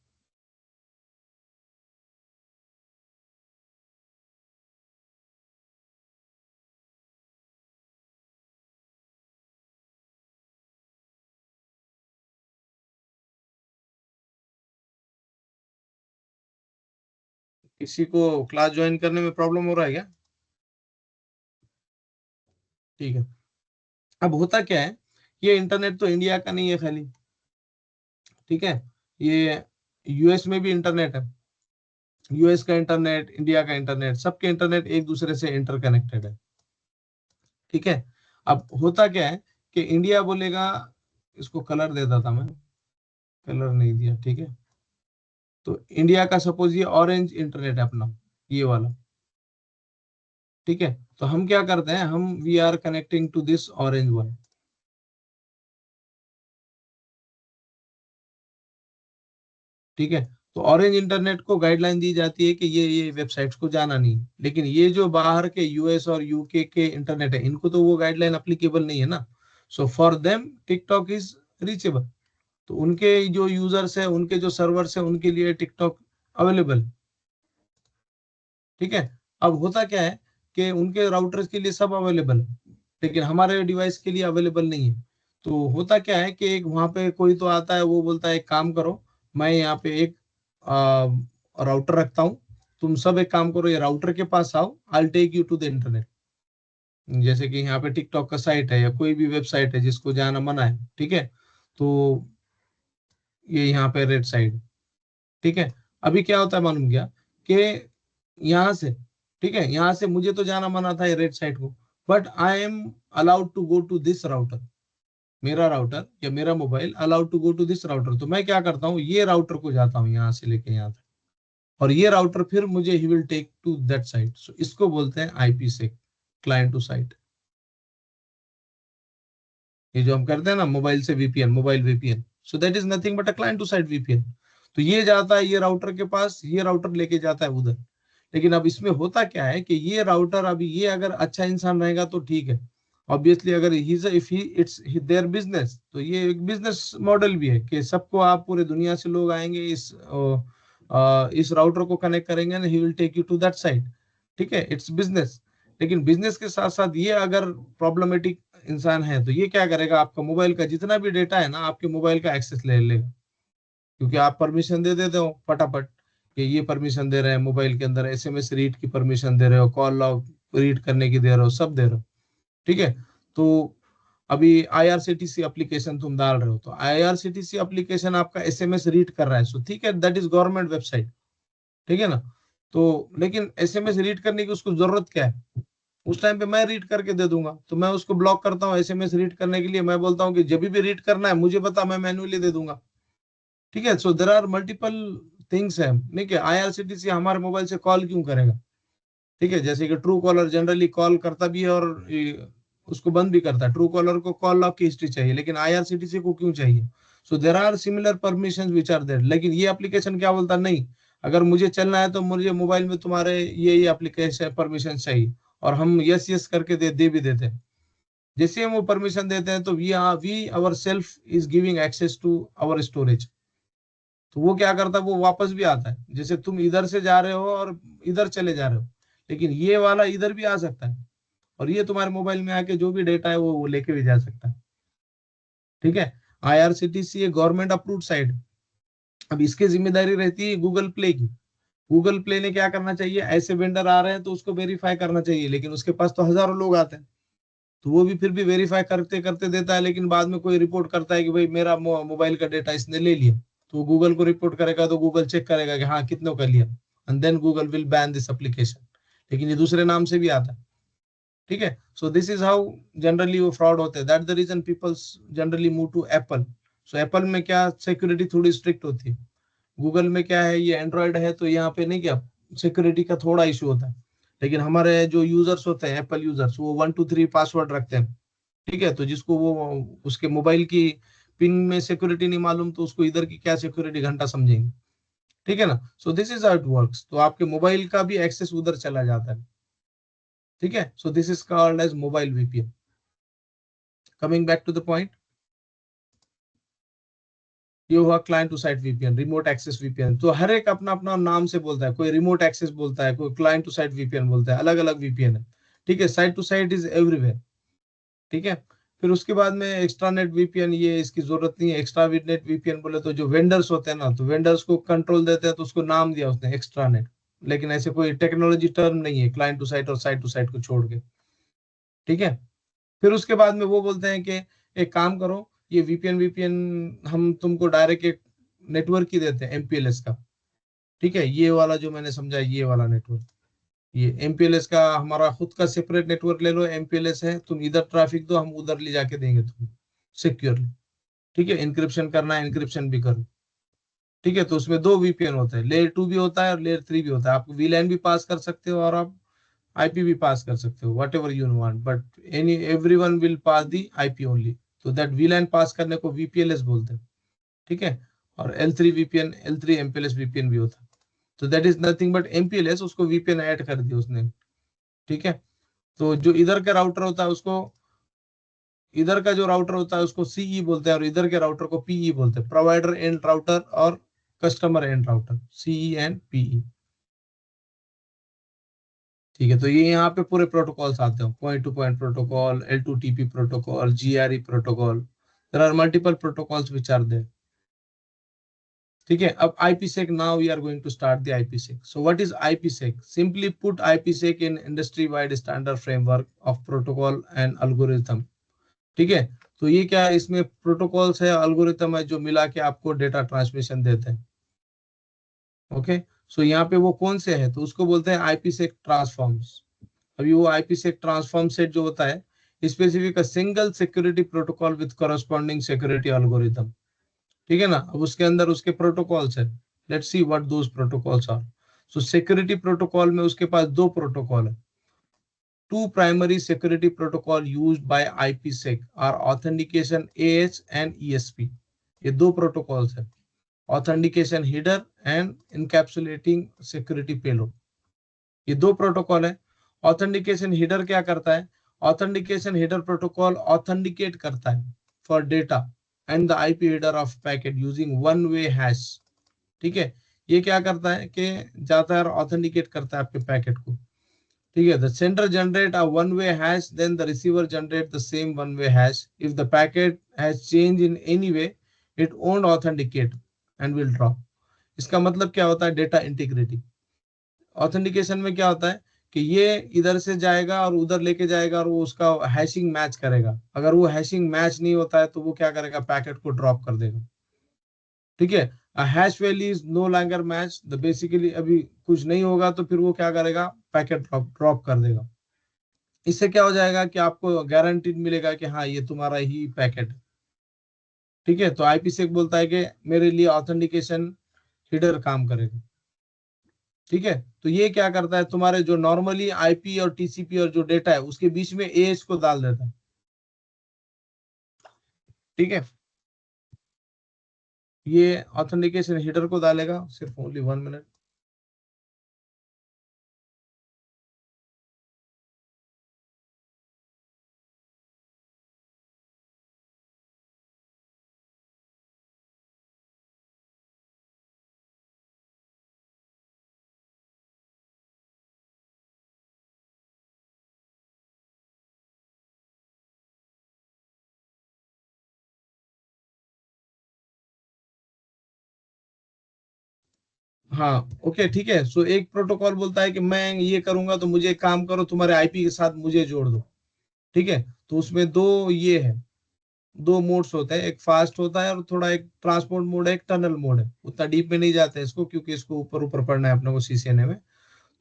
किसी को क्लास ज्वाइन करने में प्रॉब्लम हो रहा है क्या? ठीक है, अब होता क्या है, ये इंटरनेट तो इंडिया का नहीं है खाली, ठीक है, ये यूएस में भी इंटरनेट है। यूएस का इंटरनेट, इंडिया का इंटरनेट, सबके इंटरनेट एक दूसरे से इंटरकनेक्टेड है। ठीक है, अब होता क्या है कि इंडिया बोलेगा, इसको कलर देता था मैं, कलर नहीं दिया, ठीक है। तो इंडिया का सपोज ये ऑरेंज इंटरनेट है अपना, ये वाला, ठीक है। तो हम क्या करते हैं, हम we are connecting to this orange one. ठीक है, तो ऑरेंज इंटरनेट को गाइडलाइन दी जाती है कि ये वेबसाइट्स को जाना नहीं है। लेकिन ये जो बाहर के यूएस और यूके के इंटरनेट है, इनको तो वो गाइडलाइन अप्लीकेबल नहीं है ना। So for them TikTok is reachable. तो उनके जो यूजर्स है, उनके जो सर्वर्स है, उनके लिए टिकटॉक अवेलेबल। ठीक है, अब होता क्या है कि उनके राउटर्स के लिए सब अवेलेबल है, लेकिन हमारे डिवाइस के लिए अवेलेबल नहीं है। तो होता क्या है कि एक वहां पे कोई तो आता है, वो बोलता है एक काम करो, मैं यहाँ पे एक राउटर रखता हूँ, तुम सब एक काम करो, ये राउटर के पास आओ, I take you to the internet. जैसे कि यहाँ पे टिकटॉक का साइट है या कोई भी वेबसाइट है जिसको जाना मना है, ठीक है, तो ये यहाँ पे रेड साइड, ठीक है। अभी क्या होता है मालूम क्या, कि यहाँ से, ठीक है, यहाँ से मुझे तो जाना मना था ये रेड साइट को, but I am allowed to go to this router. मेरा राउटर या मेरा mobile allowed to go to this router, तो मैं क्या करता हूँ, ये राउटर को जाता हूँ यहाँ से लेके यहाँ तक, और ये राउटर फिर मुझे ही will take to that site. So इसको बोलते हैं आईपी से, क्लाइंट टू साइट। ये जो हम करते हैं ना मोबाइल से VPN, mobile VPN, so that is nothing but a client to site VPN. तो ये जाता है ये राउटर के पास, ये राउटर लेके जाता है उधर। लेकिन अब इसमें होता क्या है कि ये राउटर, अभी ये अगर अच्छा इंसान रहेगा तो ठीक है, ऑब्वियसली। अगर if he it's their business, तो ये एक बिजनेस मॉडल भी है कि सबको, आप पूरे दुनिया से लोग आएंगे, इस राउटर को कनेक्ट करेंगे, he will take you to that site. ठीक है, इट्स बिजनेस। लेकिन बिजनेस के साथ साथ ये अगर प्रॉब्लमेटिक इंसान है, तो ये क्या करेगा, आपका मोबाइल का जितना भी डेटा है ना, आपके मोबाइल का एक्सेस ले लेगा, क्योंकि आप परमिशन दे देते हो फटाफट, कि ये परमिशन दे रहे हैं मोबाइल के अंदर, एसएमएस रीड की परमिशन दे रहे हो, कॉल लॉग रीड करने की दे रहे हो, सब दे रहे हो। ठीक है, तो अभी आईआरसीटीसी एप्लीकेशन तुम डाल रहे हो, तो आईआरसीटीसी एप्लीकेशन आपका एसएमएस रीड कर रहा है, सो ठीक है, दैट इज गवर्नमेंट वेबसाइट, ठीक है ना। तो लेकिन एसएमएस रीड करने की उसको जरूरत क्या है, उस टाइम पे मैं रीड करके दे दूंगा, तो मैं उसको ब्लॉक करता हूँ एसएमएस रीड करने के लिए। मैं बोलता हूँ कि जब भी रीड करना है मुझे बता, मैं मैन्युअली दे दूंगा। ठीक है, सो देर आर मल्टीपल थिंग्स है। नहीं कि आईआरसीटीसी हमारे मोबाइल से कॉल क्यों करेगा, ठीक है, जैसे कि ट्रू कॉलर जनरली कॉल करता भी है और उसको बंद भी करता है। ट्रू कॉलर को कॉल लॉग की हिस्ट्री चाहिए, लेकिन आईआरसीटीसी को क्यों चाहिए? So there are similar permission which are there. लेकिन ये एप्लीकेशन क्या बोलता, नहीं, अगर मुझे चलना है तो मुझे मोबाइल में तुम्हारे ये एप्लीकेशन परमिशन चाहिए, और हम यस यस करके दे भी देते हैं। जैसे हम वो परमिशन देते हैं, तो we ourself is giving access to our storage. तो वो क्या करता है, वो वापस भी आता है, जैसे तुम इधर से जा रहे हो और इधर चले जा रहे हो, लेकिन ये वाला इधर भी आ सकता है, और ये तुम्हारे मोबाइल में आके जो भी डेटा है वो लेके भी जा सकता है। ठीक है, आईआरसीटीसी एक गवर्नमेंट अप्रूव्ड साइट। अब इसकी जिम्मेदारी रहती है गूगल प्ले की। गूगल प्ले ने क्या करना चाहिए, ऐसे वेंडर आ रहे हैं तो उसको वेरीफाई करना चाहिए, लेकिन उसके पास तो हजारों लोग आते हैं। तो वो भी फिर भी वेरीफाई करते करते देता है, लेकिन बाद में कोई रिपोर्ट करता है कि भाई मेरा मोबाइल का डेटा इसने ले लिया, तो गूगल को रिपोर्ट करेगा, तो गूगल चेक करेगा कि हाँ कितनों का लिया, and then Google will ban this application. लेकिन ये दूसरे नाम से भी आता है, ठीक है। So this is how generally वो फ्रॉड होते हैं। That the reason peoples generally move to Apple. सो एप्पल में क्या सिक्योरिटी थोड़ी स्ट्रिक्ट होती है, गूगल में क्या है, ये एंड्रॉयड है तो यहाँ पे नहीं क्या सिक्योरिटी का थोड़ा इशू होता है। लेकिन हमारे जो यूजर्स होते हैं एप्पल यूजर्स, वो 1 2 3 पासवर्ड रखते हैं, ठीक है। तो जिसको वो उसके मोबाइल की पिन में सिक्योरिटी नहीं मालूम, तो उसको इधर की क्या सिक्योरिटी घंटा समझेंगे, ठीक है ना। सो this is how it works. तो आपके मोबाइल का भी एक्सेस उधर चला जाता है, ठीक है। So this is called as mobile VPN. Coming back to the point, ये हुआ client to site VPN, remote access VPN. तो हर एक अपना अपना नाम से बोलता है, कोई रिमोट एक्सेस बोलता है, कोई क्लाइंट टू साइट वीपीएन बोलता है, अलग अलग वीपीएन है, ठीक है। Site to site is everywhere, ठीक है। फिर उसके बाद में एक्स्ट्रा नेट वीपीएन, ये इसकी जरूरत नहीं है। एक्स्ट्रा नेट वीपीएन बोले तो जो वेंडर्स होते हैं ना, तो वेंडर्स को कंट्रोल देते हैं, तो उसको नाम दिया उसने एक्स्ट्रा नेट, लेकिन ऐसे कोई टेक्नोलॉजी टर्म नहीं है क्लाइंट टू साइट और साइट टू साइट को छोड़ के, ठीक है। फिर उसके बाद में वो बोलते हैं कि एक काम करो, ये वीपीएन वीपीएन हम तुमको डायरेक्ट एक नेटवर्क ही देते हैं एमपीएलएस का, ठीक है। ये वाला जो मैंने समझा, ये वाला नेटवर्क, ये एमपीएलएस का हमारा खुद का सेपरेट नेटवर्क ले लो, एमपीएलएस है, तुम इधर ट्रैफिक दो, हम उधर ले जाके देंगे तुम सिक्योरली, ठीक है। इंक्रिप्शन करना है इंक्रिप्शन भी करो, ठीक है। तो उसमें दो वीपीएन होते हैं, लेयर 2 भी होता है और लेयर 3 भी होता है। आप वीलैन भी पास कर सकते हो और आप आईपी भी पास कर सकते हो, what ever you want, but any everyone will pass the IP only. तो दैट वीलैन पास करने को वीपीएलएस बोलते हैं, ठीक है। और L3 VPN, L3 MPLS VPN भी होता है। तो that is nothing but MPLS, उसको वीपीएन ऐड कर दिया उसने, ठीक है। तो जो इधर का राउटर होता है उसको, इधर का जो राउटर होता है उसको सीई बोलते हैं, और इधर के राउटर को पीई बोलते हैं, प्रोवाइडर एंड राउटर और customer end router, CE end PE, ठीक है। तो ये यहाँ पे पूरे प्रोटोकॉल्स आते हैं, point to point protocol, L2TP protocol, GRE protocol, there are multiple protocols which are there, ठीक है। अब IPsec, now we are going to start the IPsec। So what is IPsec? Simply put IPsec in industry wide standard framework of protocol and algorithm, ठीक है। तो ये क्या है, इसमें प्रोटोकॉल्स है, एल्गोरिथम है, जो मिला के आपको डेटा ट्रांसमिशन देते हैं, ओके। सो यहाँ पे वो कौन से है, तो उसको बोलते हैं IPsec ट्रांसफॉर्म्स। अभी वो IPsec ट्रांसफॉर्म सेट जो होता है, specific single security protocol with corresponding security algorithm, ठीक है ना। अब उसके अंदर उसके प्रोटोकॉल्स है, let's see what those protocols are. So security protocol में उसके पास दो प्रोटोकॉल है। Two primary security protocol used by IPsec are authentication AH and ESP. ये दो प्रोटोकॉल्स है, authentication header and इनकैप्सुलेटिंग security payload, ये दो प्रोटोकॉल है। ऑथेंटिकेशन हीडर क्या करता है, ऑथेंटिकेशन हीडर प्रोटोकॉल ऑथेंटिकेट करता है for data and the IP header of packet using one way hash, ठीक है। ये क्या करता है कि जाता है और ऑथेंटिकेट करता है आपके पैकेट को, ठीक है। The sender generate a one-way hash, then the receiver generate the same one-way hash. If the packet has changed in any way, it won't authenticate and will drop. इसका मतलब क्या होता है, डेटा इंटीग्रिटी। ऑथेंटिकेशन में क्या होता है कि ये इधर से जाएगा और उधर लेके जाएगा और वो उसका हैशिंग मैच करेगा। अगर वो हैशिंग मैच नहीं होता है तो वो क्या करेगा, पैकेट को ड्रॉप कर देगा, ठीक है। Hash value is no longer match, the basically अभी कुछ नहीं होगा तो फिर वो क्या करेगा, पैकेट ड्रॉप कर देगा। इससे क्या हो जाएगा कि आपको गारंटीड मिलेगा कि हाँ ये तुम्हारा ही पैकेट है, ठीक है। तो IPsec बोलता है कि मेरे लिए ऑथेंटिकेशन हीडर काम करेगा, ठीक है। तो ये क्या करता है, तुम्हारे जो नॉर्मली आईपी और टीसीपी और जो डेटा है उसके बीच में एज को डाल देता है, ठीक है। ये ऑथेंटिकेशन हीडर को डालेगा, सिर्फ ओनली 1 मिनट। हाँ ओके, ठीक है। सो एक प्रोटोकॉल बोलता है कि मैं ये करूंगा तो मुझे एक काम करो, तुम्हारे आईपी के साथ मुझे जोड़ दो, ठीक है। तो उसमें दो ये है, दो मोड्स होते हैं, एक फास्ट होता है और थोड़ा एक ट्रांसपोर्ट मोड है, एक टनल मोड है। उतना डीप में नहीं जाते इसको, क्योंकि इसको ऊपर ऊपर पढ़ना है अपने को सीसीएनए में।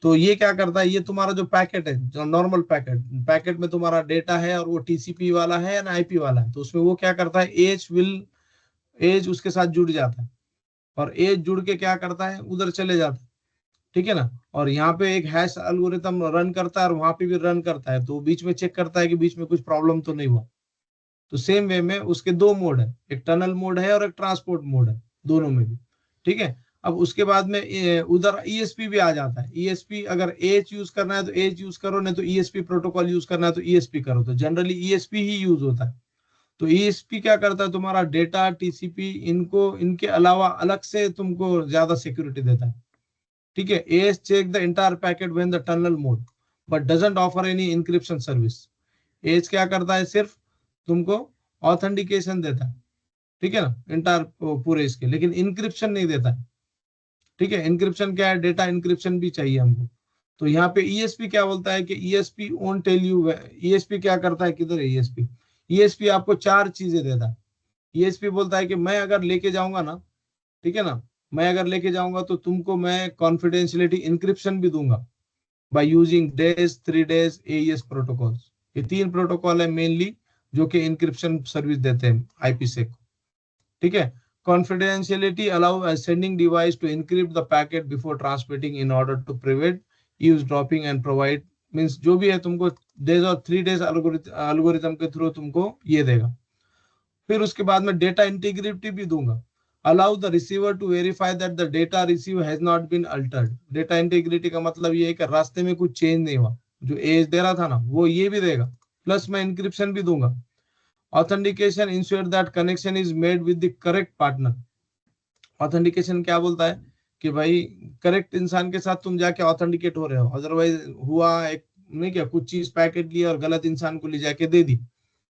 तो ये क्या करता है, ये तुम्हारा जो पैकेट है, जो नॉर्मल पैकेट पैकेट में तुम्हारा डेटा है और वो टीसीपी वाला है या आईपी वाला है, तो उसमें वो क्या करता है, एज उसके साथ जुड़ जाता है, और एज जुड़ के क्या करता है, उधर चले जाता है। ठीक है ना। और यहाँ पे एक हैश एल्गोरिथम रन करता है और वहां पे भी रन करता है, तो बीच में चेक करता है कि बीच में कुछ प्रॉब्लम तो नहीं हुआ। तो सेम वे में उसके दो मोड है, एक टनल मोड है और एक ट्रांसपोर्ट मोड है, दोनों में भी। ठीक है। अब उसके बाद में उधर ईएसपी भी आ जाता है। ईएसपी अगर एच यूज करना है तो एच यूज करो, नहीं तो ईएसपी प्रोटोकॉल यूज करना है तो ईएसपी करो। तो जनरली ईएसपी ही यूज होता है। तो ईएसपी क्या करता है, तुम्हारा डेटा टीसीपी इनको इनके अलावा अलग से तुमको ज्यादा सिक्योरिटी देता है। ठीक है। AS check the entire packet when the tunnel mode but doesn't offer any encryption service. एज क्या करता है, सिर्फ तुमको ऑथेंटिकेशन देता है। ठीक है ना, इंटायर पूरे इसके, लेकिन इंक्रिप्शन नहीं देता है। ठीक है। इंक्रिप्शन क्या है, डेटा इंक्रिप्शन भी चाहिए हमको। तो यहाँ पे ईएसपी क्या बोलता है कि ईएसपी ओंट टेल यू। ईएसपी क्या करता है, किधर है ईएसपी? ईएसपी आपको चार चीजें देता है। ईएसपी बोलता है कि मैं अगर लेके जाऊंगा ना, ठीक है ना, मैं अगर लेके जाऊंगा तो तुमको मैं कॉन्फिडेंशियलिटी इंक्रिप्शन भी दूंगा by using days 3 days AES protocols. ये तीन प्रोटोकॉल है मेनली जो कि इंक्रिप्शन सर्विस देते हैं आईपीसेक। ठीक है। Confidentiality allow sending device to encrypt the packet before transmitting in order to prevent eavesdropping and provide means जो भी है तुमको डेज और 3 days एल्गोरिथम के थ्रू तुमको ये देगा। फिर उसके बाद में डेटा इंटीग्रिटी भी दूंगा। Allow the receiver to verify that the data receive has not been altered. Data integrity का मतलब ये है कि रास्ते में कुछ चेंज नहीं हुआ, जो एज दे रहा था ना वो ये भी देगा, प्लस मैं इंक्रिप्शन भी दूंगा। Authentication ensure that connection is made with the correct partner. Authentication क्या बोलता है कि भाई करेक्ट इंसान के साथ तुम जाके ऑथेंटिकेट हो रहे हो, अदरवाइज हुआ एक नहीं क्या, कुछ चीज पैकेट लिया और गलत इंसान को ले जाके दे दी।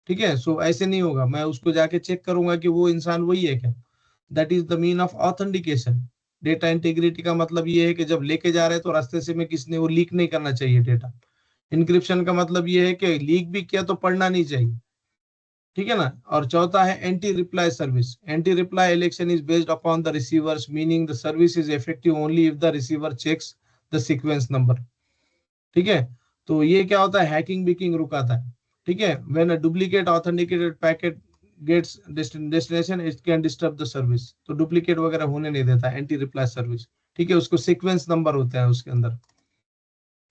ठीक है। सो ऐसे नहीं होगा, मैं उसको जाके चेक करूंगा कि वो इंसान वही है क्या। That is the mean of authentication. Data integrity का मतलब ये है कि जब लेके जा रहे हैं तो रास्ते से में किसने वो लीक नहीं करना चाहिए डेटा। इंक्रिप्शन का मतलब ये है कि लीक भी किया तो पढ़ना नहीं चाहिए। ठीक है ना। और चौथा है anti replay service. Anti replay election is based upon the receivers, meaning the service is effective only if the receiver checks the sequence number. ठीक है। तो ये क्या होता है, हैकिंग बिकिंग रुकाता है। ठीक है। When a duplicate authenticated packet gets destination it can disturb the service. तो डुप्लीकेट वगैरह होने नहीं देता एंटी रिप्लाई सर्विस। ठीक है। उसको सीक्वेंस नंबर होता है उसके अंदर।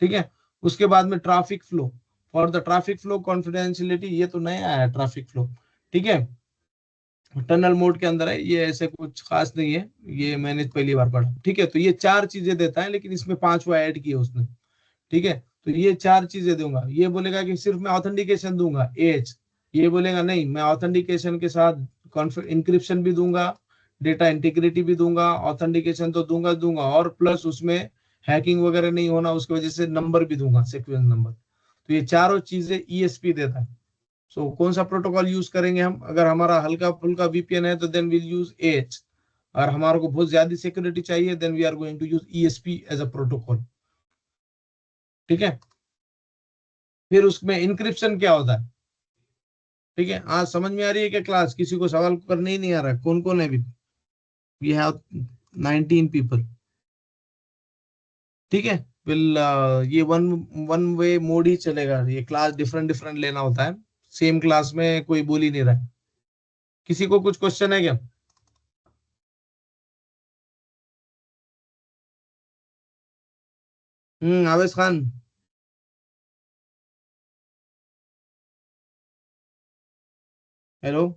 ठीक है। उसके बाद में traffic flow. For the traffic flow confidentiality, ये तो नया आया ट्रैफिक फ्लो। ठीक है। टनल मोड के अंदर है ये, ऐसे कुछ खास नहीं है, ये मैंने पहली बार पढ़ा। ठीक है। तो ये चार चीजें देता है, लेकिन इसमें पांचवा ऐड किया उसने। ठीक है। तो ये चार चीजें दूंगा। ये बोलेगा कि सिर्फ मैं ऑथेंटिकेशन दूंगा एच, ये बोलेगा नहीं मैं ऑथेंटिकेशन के साथ इंक्रिप्शन भी दूंगा, डेटा इंटीग्रिटी भी दूंगा, ऑथेंटिकेशन तो दूंगा दूंगा, और प्लस उसमें हैकिंग वगैरह नहीं होना उसकी वजह से नंबर भी दूंगा, सीक्वेंस नंबर। तो ये चारों चीजें ईएसपी देता है। सो कौन सा प्रोटोकॉल यूज करेंगे हम, अगर हमारा हल्का फुल्का वीपीएन है तो देन विल यूज एच, और हमारे को बहुत ज्यादा सिक्योरिटी चाहिए then we are going to use ESP as a protocol. ठीक है। फिर उसमें इंक्रिप्शन क्या होता है। ठीक है। आज समझ में आ रही है क्या क्लास, किसी को सवाल करने ही नहीं आ रहा, कौन कौन है अभी? We have 19 people. ठीक है। विल ये वन वन वे मोड ही चलेगा, ये क्लास डिफरेंट डिफरेंट लेना होता है, सेम क्लास में कोई बोल ही नहीं रहा है। किसी को कुछ क्वेश्चन है क्या? आवेश खान। हेलो।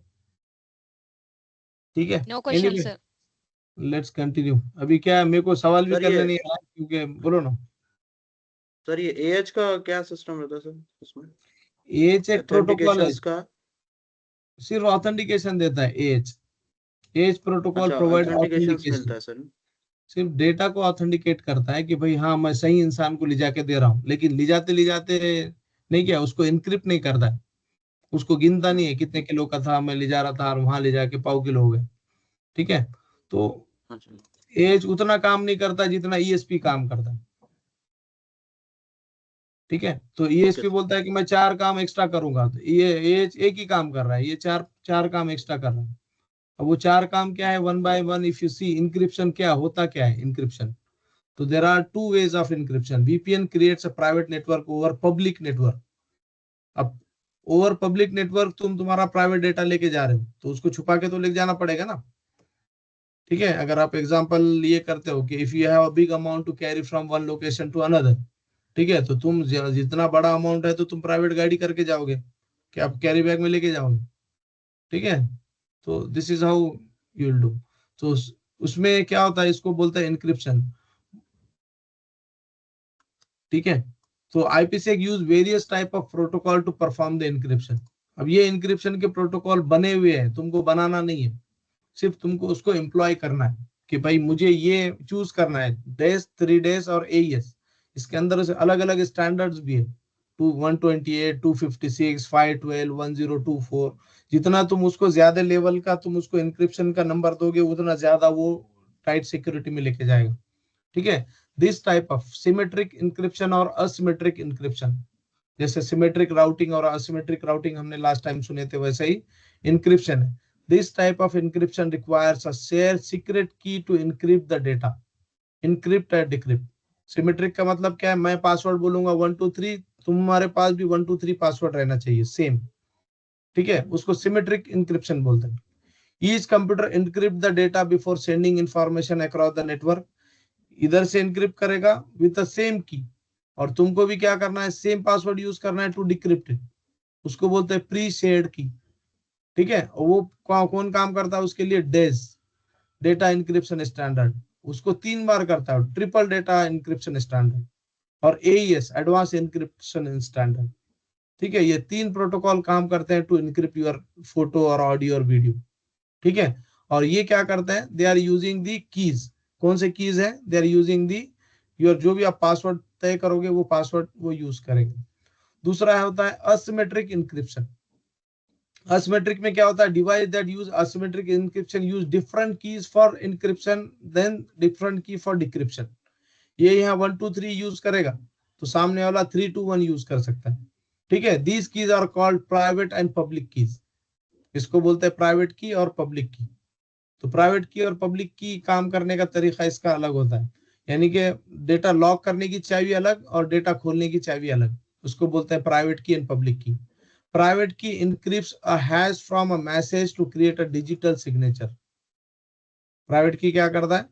ठीक है। No question anyway sir. Let's continue. अभी क्या है, मेरे को सवाल भी सर करने ये नहीं आ रहा क्योंकि बोलो ना। सर ये एएच का क्या सिस्टम रहता है सर उसमें? एच एक प्रोटोकॉल है, ऑथेंटिकेशंस का? सिर्फ ऑथेंटिकेशन देता है एच। एच प्रोटोकॉल अच्छा, प्रोवाइड ऑथेंटिकेशंस ऑथेंटिकेशन, मिलता है सर। सिर्फ डेटा को ऑथेंटिकेट करता है कि भाई हाँ मैं सही इंसान को ले जाके दे रहा हूँ, लेकिन ले जाते नहीं, क्या उसको इनक्रिप्ट नहीं करता है, उसको गिनता नहीं है कितने किलो का था मैं ले जा रहा था और वहां ले जाके 1.5 किलो हो गया। ठीक है। तो अच्छा एज उतना काम नहीं करता जितना ईएसपी काम करता है। ठीक है, तो ESP बोलता है कि मैं 4 काम एक्स्ट्रा करूंगा, तो ये एक ही काम कर रहा है, ये चार चार काम एक्स्ट्रा कर रहा है। अब वो 4 काम क्या है, one by one if you see encryption क्या होता क्या है इंक्रिप्शन। तो there are 2 ways of encryption. VPN creates a private network over public network. अब ओवर पब्लिक नेटवर्क तुम्हारा प्राइवेट डेटा लेके जा रहे हो तो उसको छुपा के तो लेके जाना पड़ेगा ना। ठीक है, अगर आप एग्जांपल ये करते हो कि if you have a big amount to carry from one location to another, ठीक है, तो तुम जितना बड़ा अमाउंट है तो तुम प्राइवेट गाड़ी करके जाओगे कि आप कैरी बैग में लेके जाओगे। ठीक है, तो this is how you will do. तो उसमें क्या होता है, इसको बोलते हैं इंक्रिप्शन। ठीक है, तो IPsec use various type of protocol to perform the encryption. अब ये इंक्रिप्शन के प्रोटोकॉल बने हुए हैं, तुमको बनाना नहीं है, सिर्फ तुमको उसको एम्प्लॉय करना है कि भाई मुझे ये चूज करना है, डेज 3 days और AES। इसके अंदर से अलग अलग स्टैंडर्ड्स भी है, 128 256 512 1024। जितना तुम उसको ज्यादा लेवल का तुम उसको इंक्रिप्शन का नंबर दोगे उतना ज्यादा वो टाइट सिक्योरिटी में लेके जाएगा। ठीक है, this type of symmetric encryption और असिमेट्रिक इंक्रिप्शन, जैसे सिमेट्रिक राउटिंग और असिमेट्रिक राउटिंग हमने लास्ट टाइम सुने थे, वैसे ही इंक्रिप्शन है। This type of encryption requires a share secret key to encrypt the data, encrypt and decrypt. Symmetric का मतलब क्या है, मैं पासवर्ड बोलूंगा 123, तुम्हारे पास भी 123 पासवर्ड रहना चाहिए सेम। ठीक है, उसको सिमेट्रिक इंक्रिप्शन बोलते हैं। Each computer encrypt the data before sending information across the network. इधर से इनक्रिप्ट करेगा विद द सेम की, और तुमको भी क्या करना है, सेम पासवर्ड यूज करना है टू डिक्रिप्ट इट। उसको बोलते हैं प्री शेयर्ड की। ठीक है, और वो कौन काम करता है उसके लिए, डेज डेटा इंक्रिप्शन स्टैंडर्ड, उसको 3 बार करता है, ट्रिपल डेटा इंक्रिप्शन स्टैंडर्ड, और AES एडवांस इंक्रिप्शन स्टैंडर्ड। ठीक है, ये 3 प्रोटोकॉल काम करते हैं टू इनक्रिप्ट योर फोटो और ऑडियो और वीडियो। ठीक है, और ये क्या करते हैं, they are using the keys. कौन से कीज है, they are using the your, जो भी आप पासवर्ड तय करोगे वो पासवर्ड वो यूज करेंगे। दूसरा होता है असिमेट्रिक इंक्रिप्शन। असिमेट्रिक में क्या होता है, device that use asymmetric encryption use different keys for encryption then different key for decryption. ये यहाँ 123 यूज करेगा तो सामने वाला 321 यूज कर सकता है। ठीक है, these keys are called private and public keys. इसको बोलते हैं प्राइवेट की और पब्लिक की। तो प्राइवेट की और पब्लिक की काम करने का तरीका इसका अलग होता है, यानी कि डेटा लॉक करने की चाबी अलग और डेटा खोलने की चाबी अलग, उसको बोलते हैं प्राइवेट की एंड पब्लिक की। प्राइवेट की encrypts a hash from a message to create a digital signature। Private की क्या करता है,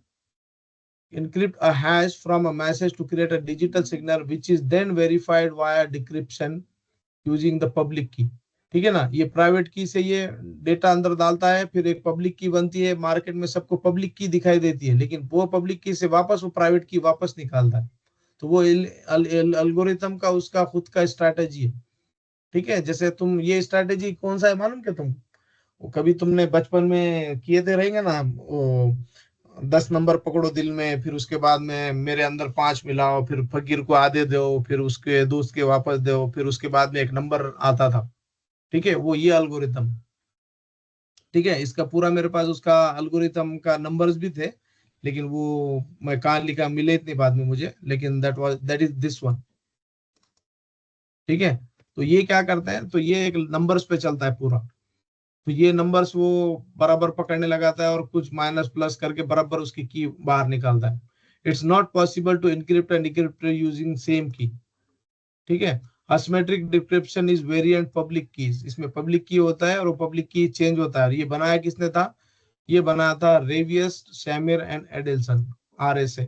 encrypt a hash from a message to create a digital signal which is then verified via decryption using the public key। ठीक है ना, ये private की से ये डेटा अंदर डालता है, फिर एक पब्लिक की बनती है, मार्केट में सबको पब्लिक की दिखाई देती है, लेकिन वो पब्लिक की से वापस वो प्राइवेट की वापस निकालता है। तो वो एल्गोरिथम का उसका खुद का स्ट्रैटेजी है। ठीक है, जैसे तुम ये स्ट्रैटेजी कौन सा है मालूम क्या तुम, वो कभी तुमने बचपन में किए थे रहेंगे ना, वो 10 नंबर पकड़ो दिल में, फिर उसके बाद में मेरे अंदर 5 मिलाओ, फिर फकीर को आधे दो, फिर उसके दोस्त के वापस दो, फिर उसके बाद में एक नंबर आता था। ठीक है, वो ये एल्गोरिथम। ठीक है, इसका पूरा मेरे पास उसका एल्गोरिथम का नंबर्स भी थे, लेकिन वो मैं कहाँ लिखा मिले इतने बाद में मुझे, लेकिन दैट इज दिस वन। ठीक है, तो ये क्या करते हैं, तो ये एक नंबर्स पे चलता है पूरा। तो ये नंबर्स वो बराबर पकड़ने लगाता है और कुछ माइनस प्लस करके बराबर उसकी की बाहर निकालता है। It's not possible to encrypt and decrypt using same key. ठीक है, asymmetric decryption is variant public keys. इसमें पब्लिक की होता है और वो पब्लिक की चेंज होता है। ये बनाया किसने था, ये बनाया था रेवियस शैमिर एंड एडेल्सन, RSA।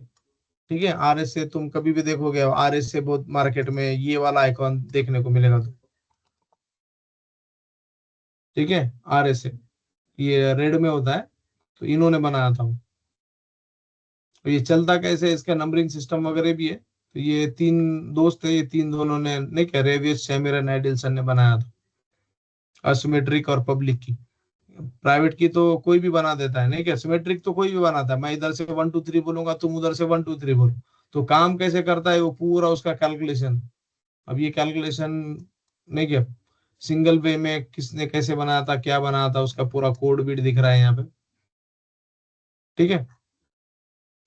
ठीक है, RSA तुम कभी भी देखोगे, RSA बहुत मार्केट में ये वाला आइकॉन देखने को मिलेगा तो। ठीक है, RSA ये रेड में होता है, तो इन्होंने बनाया था। तो ये चलता कैसे, इसका नंबरिंग सिस्टम वगैरह भी है। तो ये 3 दोस्त है, ये 3 दोनों ने नहीं क्या, रेवियस शैमिर एंड एडेल्सन ने बनाया था असिमेट्रिक और पब्लिक की। प्राइवेट की तो कोई भी बना देता है, नहीं क्या, सिमेट्रिक तो कोई भी बनाता है, मैं इधर से 123 बोलूंगा, तुम उधर से 123 बोलो। तो काम कैसे करता है वो पूरा उसका कैलकुलेशन। अब ये कैलकुलेशन नहीं क्या, सिंगल वे में किसने कैसे बनाया था, क्या बनाया था, उसका पूरा कोड भी दिख रहा है यहाँ पे। ठीक है,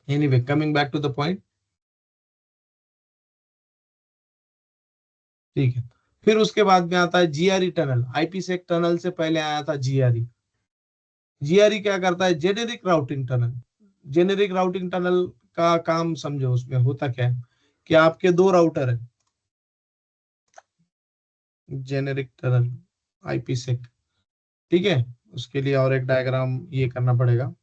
anyway coming back to the point. ठीक है। फिर उसके बाद में आता है जीआरई टनल। आईपीसेक टनल से पहले आया था जीआरई। जीआरई क्या करता है? Generic routing tunnel. Generic routing tunnel का काम समझो, उसमें होता क्या है कि आपके दो राउटर है, जेनेरिक टनल आईपीसेक, ठीक है। उसके लिए और एक डायग्राम ये करना पड़ेगा।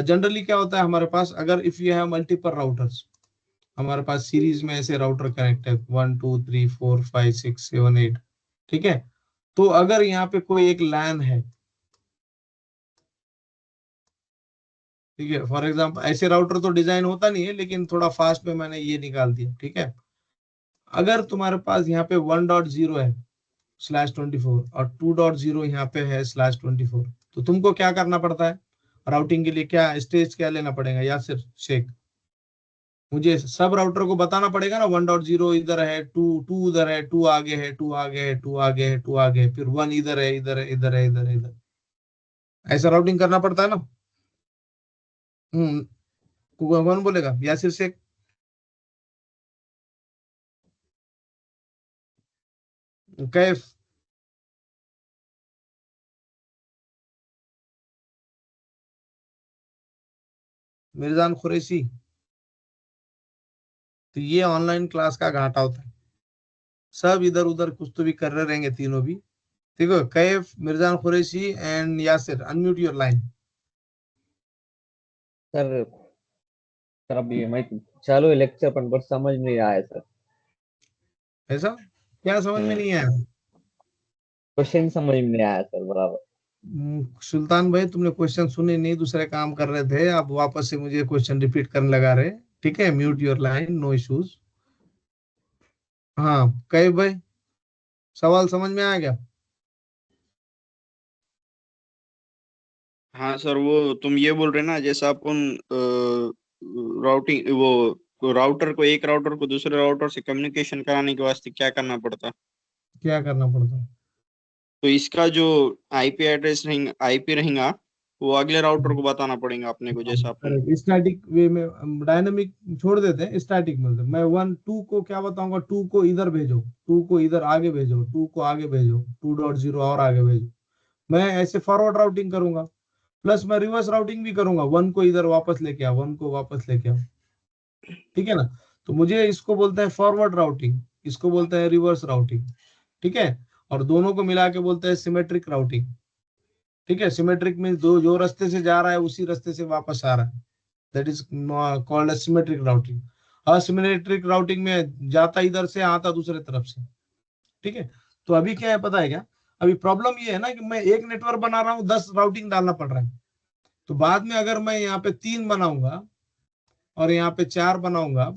जनरली क्या होता है हमारे पास, अगर if you have multiple routers, हमारे पास सीरीज में ऐसे राउटर कनेक्ट है 1 2 3 4 5 6 7 8, ठीक है। तो अगर यहाँ पे कोई एक लैन है, ठीक है, फॉर एग्जांपल ऐसे राउटर तो डिजाइन होता नहीं है, लेकिन थोड़ा फास्ट में मैंने ये निकाल दिया, ठीक है। अगर तुम्हारे पास यहाँ पे 1.0 है /24 और 2.0 यहाँ पे है /24, तो तुमको क्या करना पड़ता है राउटिंग के लिए? क्या स्टेज क्या लेना पड़ेगा? या सिर्फ शेक मुझे सब राउटर को बताना पड़ेगा ना, 1.0 इधर है, 2 उधर है, 2 आगे है, 2 आगे है, 2 आगे है, 2 आगे है, फिर 1 इधर है, इधर है, इधर है, इधर है, इधर। ऐसा राउटिंग करना पड़ता है ना। हम्म। कौन बोलेगा? यासिर शेख। कैफ। मिर्जान कुरैशी। तो ये ऑनलाइन क्लास का घाटा होता है, सब इधर उधर कुछ तो भी कर रहे रहेंगे तीनों भी। ठीक है, Kaif, Mirzan Qureshi and Yasir, unmute your line. Sir sir अभी मैं चालू है लेक्चर पण बस समझ नहीं आया है सर। ऐसा क्या समझ में नहीं आया? क्वेश्चन समझ में नहीं आया सर बराबर। सुल्तान भाई, तुमने क्वेश्चन सुने नहीं, दूसरे काम कर रहे थे, आप वापस से मुझे क्वेश्चन रिपीट करने लगा रहे। ठीक है, mute your line, no issues. हाँ कैफ भाई, सवाल समझ में आ गया? हाँ सर, वो तुम ये बोल रहे ना, जैसे अपन राउटिंग, वो राउटर को, एक राउटर को दूसरे राउटर से कम्युनिकेशन कराने के वास्ते क्या करना पड़ता? क्या करना पड़ता? तो इसका जो आईपी एड्रेस रहेगा, आईपी रहेगा, वो अगले राउटर को बताना पड़ेगा अपने को, जैसे अपन। स्टैटिक वे में डायनामिक छोड़ देते हैं, स्टैटिक में मैं 1 2 को क्या बताऊंगा, 2 को इधर भेजो, 2 को इधर आगे भेजो, 2 को आगे भेजो, 2.0 और आगे भेजो। मैं ऐसे फॉरवर्ड राउटिंग करूंगा, प्लस मैं रिवर्स राउटिंग भी करूंगा, 1 को इधर वापस लेके आओ, 1 को वापस लेके आओ। ठीक है ना। तो मुझे इसको बोलते हैं फॉरवर्ड राउटिंग, इसको बोलते हैं रिवर्स राउटिंग। ठीक है। और दोनों को मिला के बोलते हैं सिमेट्रिक राउटिंग। ठीक है, सिमेट्रिक में दो जो रास्ते से जा रहा है उसी रास्ते से वापस आ रहा है, that is called symmetric routing. Asymmetric routing में जाता इधर से, आता दूसरे तरफ से। ठीक है। तो अभी क्या है पता है क्या? अभी प्रॉब्लम ये है ना कि मैं एक नेटवर्क बना रहा हूँ, 10 राउटिंग डालना पड़ रहा है। तो बाद में अगर मैं यहाँ पे 3 बनाऊंगा और यहाँ पे 4 बनाऊंगा,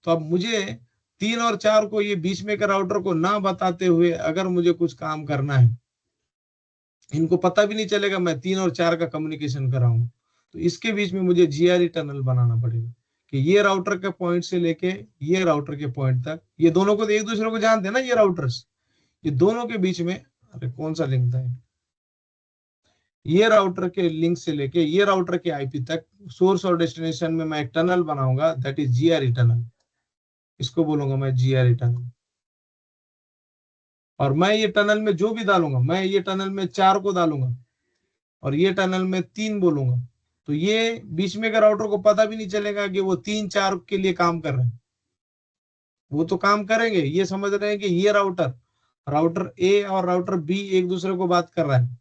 तो अब मुझे 3 और 4 को, ये बीच में के राउटर को ना बताते हुए अगर मुझे कुछ काम करना है, इनको पता भी नहीं चलेगा मैं 3 और 4 का कम्युनिकेशन कर रहा हूँ, तो इसके बीच में मुझे जीआरई टनल बनाना पड़ेगा कि ये राउटर के पॉइंट से लेके ये राउटर के पॉइंट तक, ये दोनों को तो एक दूसरे को जानते हैं ना ये राउटर्स, ये दोनों के बीच में, अरे कौन सा लिंक था ये राउटर के लिंक से लेके ये राउटर के आईपी तक, सोर्स और डेस्टिनेशन में मैं एक टनल बनाऊंगा, दैट इज जीआरई टनल। इसको बोलूंगा मैं जीआरई टनल। और मैं ये टनल में जो भी डालूंगा, मैं ये टनल में 4 को डालूंगा और ये टनल में 3 बोलूंगा, तो ये बीच में का राउटर को पता भी नहीं चलेगा कि वो 3 4 के लिए काम कर रहे हैं। वो तो काम करेंगे, ये समझ रहे हैं कि ये राउटर, राउटर ए और राउटर बी एक दूसरे को बात कर रहा है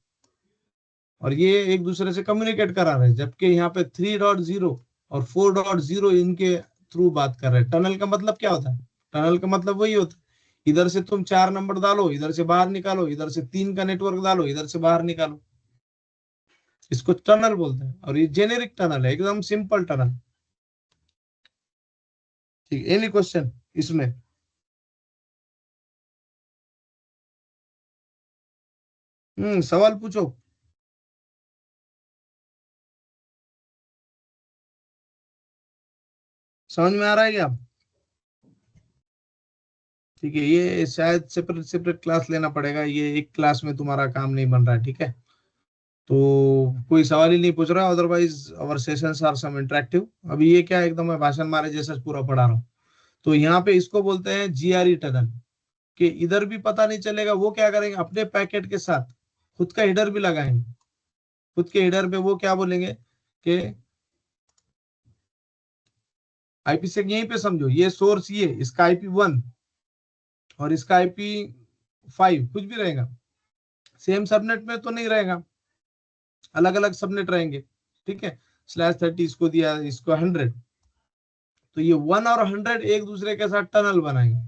और ये एक दूसरे से कम्युनिकेट करा रहे हैं, जबकि यहाँ पे 3.0 और 4.0 इनके थ्रू बात कर रहे हैं। टनल का मतलब क्या होता है? टनल का मतलब वही होता है, इधर से तुम 4 नंबर डालो, इधर से बाहर निकालो, इधर से 3 का नेटवर्क डालो, इधर से बाहर निकालो। इसको टनल बोलते हैं और ये जेनेरिक टनल है, एकदम सिंपल टनल। ठीक, एनी क्वेश्चन इसमें? सवाल पूछो। समझ में आ रहा है क्या? ठीक है, ये शायद सेपरेट सेपरेट क्लास लेना पड़ेगा, ये एक क्लास में तुम्हारा काम नहीं बन रहा है। ठीक है, तो कोई सवाल ही नहीं पूछ रहा, otherwise our sessions are some interactive. अभी ये क्या एकदम मैं भाषण मारे जैसा पूरा पढ़ा रहा हूँ। तो यहाँ पे इसको बोलते हैं जीआरई टनल। कि इधर भी पता नहीं चलेगा। वो क्या करेंगे, अपने पैकेट के साथ खुद का हेडर भी लगाएंगे। खुद के हेडर पे वो क्या बोलेंगे कि IPsec यहीं पे समझो, ये सोर्स, ये इसका IP1 और इसका IP5 कुछ भी रहेगा, सेम सबनेट में तो नहीं रहेगा, अलग अलग सबनेट रहेंगे। ठीक है, /30 इसको दिया, इसको 100, तो ये 1 और 100 एक दूसरे के साथ टनल बनाएंगे,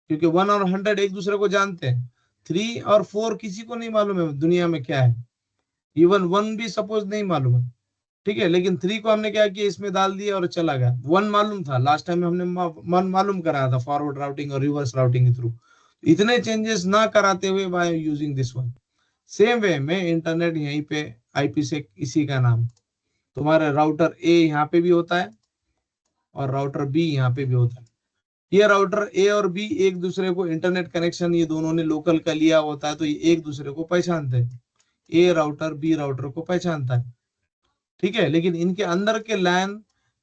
क्योंकि 1 और 100 एक दूसरे को जानते हैं। 3 और 4 किसी को नहीं मालूम है दुनिया में क्या है, इवन 1 भी सपोज नहीं मालूम है। ठीक है, लेकिन 3 को हमने क्या किया, इसमें डाल दिया और चला गया। 1 मालूम था, लास्ट टाइम हमने मालूम कराया था फॉरवर्ड राउटिंग और रिवर्स राउटिंग के थ्रू। इतने चेंजेस ना कराते हुए bye using this one. Same way में इंटरनेट यहीं पे IPsec इसी का नाम। तुम्हारा राउटर A यहाँ पे भी होता है और राउटर B यहाँ पे भी होता है। ये राउटर A और B एक दूसरे को इंटरनेट कनेक्शन ये दोनों ने लोकल का लिया होता है, तो ये एक दूसरे को पहचानते हैं। A राउटर B राउटर को पहचानता है। ठीक है, लेकिन इनके अंदर के लैन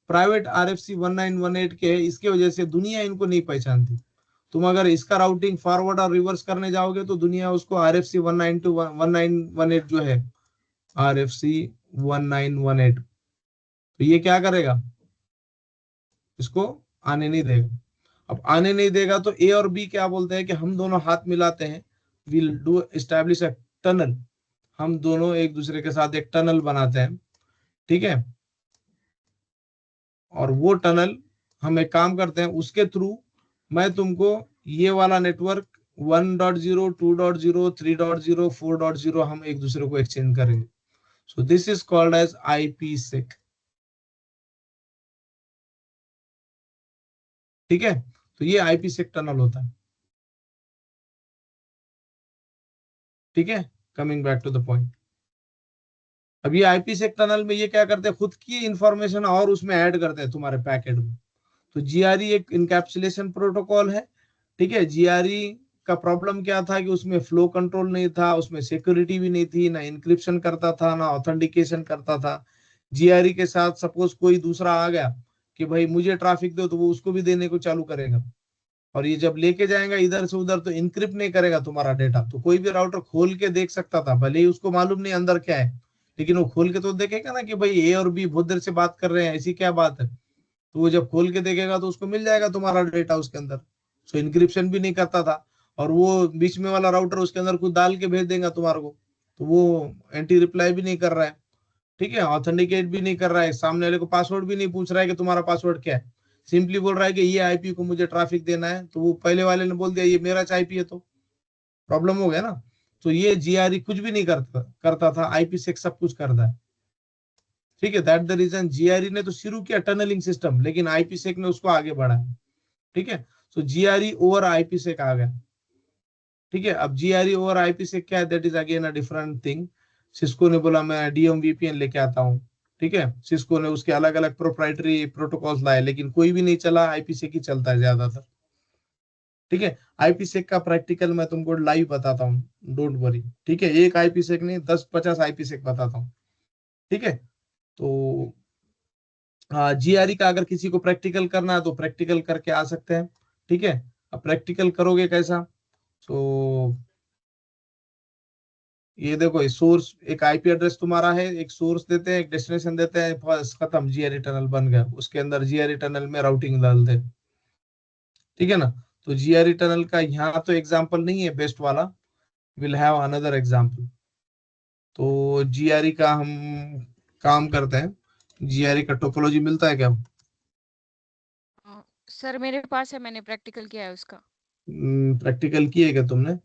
प्राइवेट RFC 1918 के है, इसके वजह से दुनिया इनको नहीं पहचानती। तुम अगर इसका राउटिंग फॉरवर्ड और रिवर्स करने जाओगे तो दुनिया उसको RFC 1918 जो है, RFC 1918, तो ये क्या करेगा, इसको आने नहीं देगा। अब आने नहीं देगा तो A और B क्या बोलते हैं कि हम दोनों हाथ मिलाते हैं, will do establish a tunnel, हम दोनों एक दूसरे के साथ एक टनल बनाते हैं। ठीक है, और वो टनल हम एक काम करते हैं, उसके थ्रू मैं तुमको ये वाला नेटवर्क 1.0 2.0 3.0 4.0 हम एक दूसरे को एक्सचेंज करेंगे। So this is called as IPsec। ठीक है, तो ये IPsec टनल होता है। ठीक है, coming back to the point. अब ये IPsec टनल में ये क्या करते हैं, खुद की इंफॉर्मेशन और उसमें ऐड करते हैं तुम्हारे पैकेट में। तो GRE एक इनकैप्सुलेशन प्रोटोकॉल है। ठीक है, GRE का प्रॉब्लम क्या था कि उसमें फ्लो कंट्रोल नहीं था, उसमें सिक्योरिटी भी नहीं थी, ना इंक्रिप्शन करता था, ना ऑथेंटिकेशन करता था। GRE के साथ सपोज कोई दूसरा आ गया कि भाई मुझे ट्रैफिक दो, तो वो उसको भी देने को चालू करेगा, और ये जब लेके जाएगा इधर से उधर तो इनक्रिप्ट नहीं करेगा तुम्हारा डेटा। तो कोई भी राउटर खोल के देख सकता था, भले ही उसको मालूम नहीं अंदर क्या है, लेकिन वो खोल के तो देखेगा ना कि भाई A और B बहुत देर से बात कर रहे हैं, ऐसी क्या बात है। तो वो जब खोल के देखेगा तो उसको मिल जाएगा तुम्हारा डेटा उसके अंदर। सो इनक्रिप्शन भी नहीं करता था, और वो बीच में वाला राउटर उसके अंदर कुछ डाल के भेज देगा तुम्हारे को, तो वो एंटी रिप्लाई भी नहीं कर रहा है। ठीक है, ऑथेंटिकेट भी नहीं कर रहा है, सामने वाले को पासवर्ड भी नहीं पूछ रहा है कि तुम्हारा पासवर्ड क्या है, सिंपली बोल रहा है कि ये IP को मुझे ट्रैफिक देना है। तो वो पहले वाले ने बोल दिया ये मेरा IP है, तो प्रॉब्लम हो गया ना। तो ये GRE कुछ भी नहीं करता था, IPsec सब कुछ करता है। ठीक है, दैट द रीजन GRE ने तो शुरू किया टनलिंग सिस्टम, लेकिन IPsec ने उसको आगे बढ़ाया। ठीक है, तो GRE ओवर IPsec आ गया। ठीक है, अब GRE ओवर IPsec क्या है, that is again a different thing. Cisco ने बोला मैं DMVPN VPN लेके आता हूँ। ठीक है, सिस्को ने उसके अलग अलग प्रोप्राइटरी प्रोटोकॉल्स लाए, लेकिन कोई भी नहीं चला, IPsec ही चलता है ज्यादातर। ठीक है, IPsec का प्रैक्टिकल मैं तुमको लाइव बताता हूँ, डोंट वरी। ठीक है, एक IPsec नहीं 10-50 IPsec बताता हूँ। ठीक है, तो GRE का अगर किसी को प्रैक्टिकल करना है तो प्रैक्टिकल करके आ सकते हैं। ठीक है, अब प्रैक्टिकल करोगे कैसा, तो ये देखो, सोर्स एक IP एड्रेस तुम्हारा है, एक सोर्स देते हैं, एक डेस्टिनेशन देते हैं, बस खत्म, GRE टनल बन गया। उसके अंदर GRE टनल में राउटिंग डाल दे। ठीक है ना, तो GRE टनल का यहाँ तो एग्जांपल नहीं है बेस्ट वाला, विल हैव अनदर एग्जांपल। तो GRE का हम काम करते हैं, GRE का टोपोलॉजी मिलता है क्या, सर मेरे पास है, मैंने प्रैक्टिकल किया है उसका। प्रैक्टिकल किए क्या तुमने।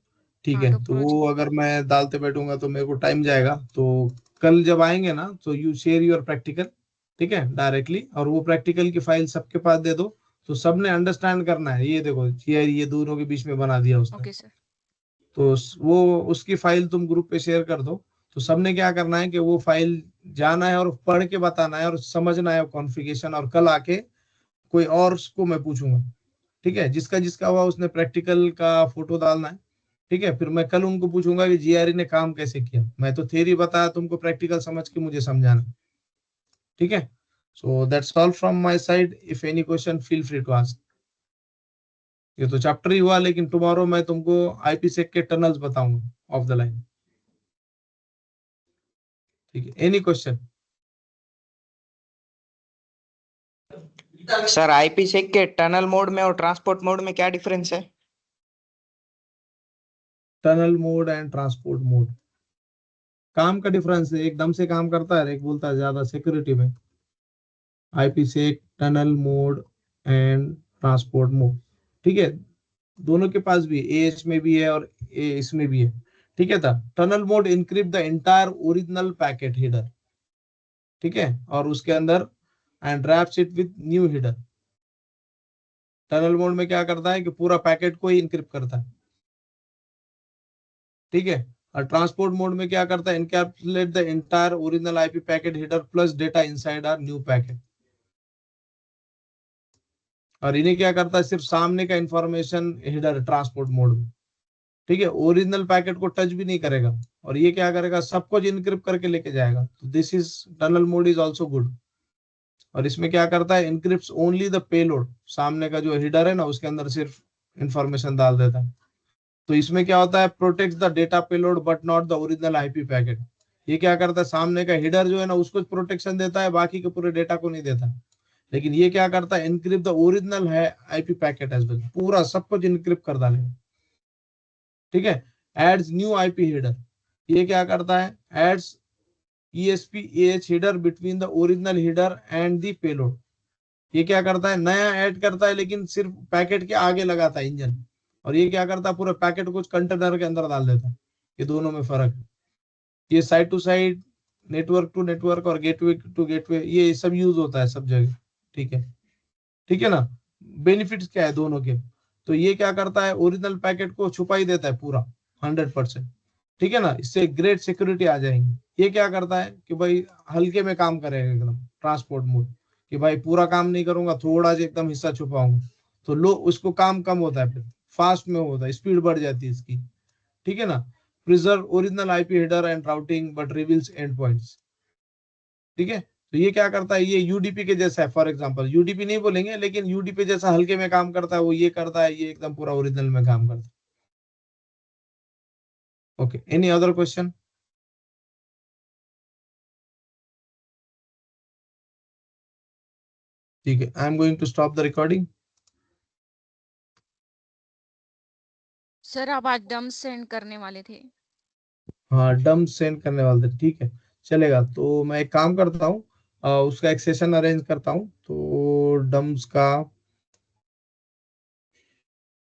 ठीक हाँ, है, तो टोपोलॉजी। वो अगर मैं डालते बैठूंगा तो मेरे को टाइम जाएगा, तो कल जब आएंगे ना तो यू शेयर योर प्रैक्टिकल। ठीक है, डायरेक्टली, और वो प्रैक्टिकल की फाइल सबके पास दे दो। तो सबने अंडरस्टैंड करना है, ये देखो ये दोनों के बीच में बना दिया उसने। Okay sir. तो वो उसकी फाइल तुम ग्रुप पे शेयर कर दो। तो सबने क्या करना है कि वो फाइल जाना है और पढ़ के बताना है और समझना है कॉन्फ़िगरेशन, और कल आके कोई और को मैं पूछूंगा। ठीक है, जिसका जिसका हुआ उसने प्रैक्टिकल का फोटो डालना है। ठीक है, फिर मैं कल उनको पूछूंगा कि GRE ने काम कैसे किया। मैं तो थ्योरी बताया, तुमको प्रैक्टिकल समझ के मुझे समझाना। ठीक है, so that's all from my side, if any question feel free to ask. ये तो चैप्टर ही हुआ, लेकिन टुमारो मैं तुमको IPsec के टनल्स बताऊंगा ऑफ द लाइन। ठीक है, एनी क्वेश्चन? सर IPsec के टनल मोड में और ट्रांसपोर्ट मोड में क्या डिफरेंस है? Tunnel mode and transport mode काम का डिफरेंस है, एकदम से काम करता है, एक बोलता है ज्यादा सिक्योरिटी में। IPsec tunnel mode and transport mode, ठीक है, दोनों के पास भी AH में भी है और इसमें भी है। ठीक है था, tunnel mode encrypt the entire original packet header, ठीक है, और उसके अंदर and wraps it with new header. Tunnel mode में क्या करता है कि पूरा पैकेट को ही इनक्रिप्ट करता है, ठीक है, और ट्रांसपोर्ट मोड में क्या करता है, encapsulate the entire original IP packet header plus data inside our new packet. और इन्हें क्या करता है, सिर्फ सामने का इंफॉर्मेशन हेडर ट्रांसपोर्ट मोड में, ठीक है, ओरिजिनल पैकेट को टच भी नहीं करेगा। और ये क्या करेगा, सब कुछ इनक्रिप्ट करके लेके जाएगा। तो this is tunnel mode is also good. और इसमें क्या करता है, इनक्रिप्ट्स ओनली द पेलोड, सामने का जो हेडर है ना उसके अंदर सिर्फ इंफॉर्मेशन डाल देता है। तो इसमें क्या होता है, protect the data payload but not the original IP packet. ये क्या करता है, सामने का हेडर जो है ना उसको प्रोटेक्शन देता है, बाकी के पूरे डेटा को नहीं देता। लेकिन ये क्या करता है, इनक्रिप्ट द ओरिजिनल है IP पैकेट एज वेल, पूरा सब कुछ इनक्रिप्ट कर डालेगा। ठीक है, एड्स न्यू IP हेडर, ये क्या करता है, adds ESP-AH header between the original header and the payload. ये क्या करता है, नया ऐड करता है लेकिन सिर्फ पैकेट के आगे लगाता है इंजन। और ये क्या करता है, पूरे पैकेट को कंटेनर के अंदर डाल देता है। ये दोनों में फर्क है। ये side to side, network to network और गेटवे टू गेटवे, ये सब यूज होता है सब जगह। ठीक है, ठीक है ना। बेनिफिट्स क्या है दोनों के, तो ये क्या करता है, ओरिजिनल पैकेट को छुपा ही देता है पूरा 100%। ठीक है ना, इससे ग्रेट सिक्योरिटी आ जाएंगी। ये क्या करता है कि भाई हल्के में काम करेगा एकदम, ट्रांसपोर्ट मोड, कि भाई पूरा काम नहीं करूंगा, थोड़ा सा एकदम हिस्सा छुपाऊंगा, तो लो उसको काम कम होता है, फिर फास्ट में होता है, स्पीड बढ़ जाती है इसकी। ठीक है ना, preserve original IP header and routing but reveals and points. ठीक है, तो ये क्या करता है, ये UDP के जैसा है। फॉर एग्जांपल UDP नहीं बोलेंगे, लेकिन UDP जैसा हल्के में काम करता है, वो ये करता है, ये एकदम पूरा ओरिजिनल में काम करता है। Okay, any other question? ठीक है, I am going to stop the recording. Sir आप आज डम्प सेंड करने वाले थे। हाँ, डम्प सेंड करने वाले थे, ठीक है, चलेगा। तो मैं एक काम करता हूँ, उसका एक सेशन अरेंज करता हूँ, तो डम्प्स का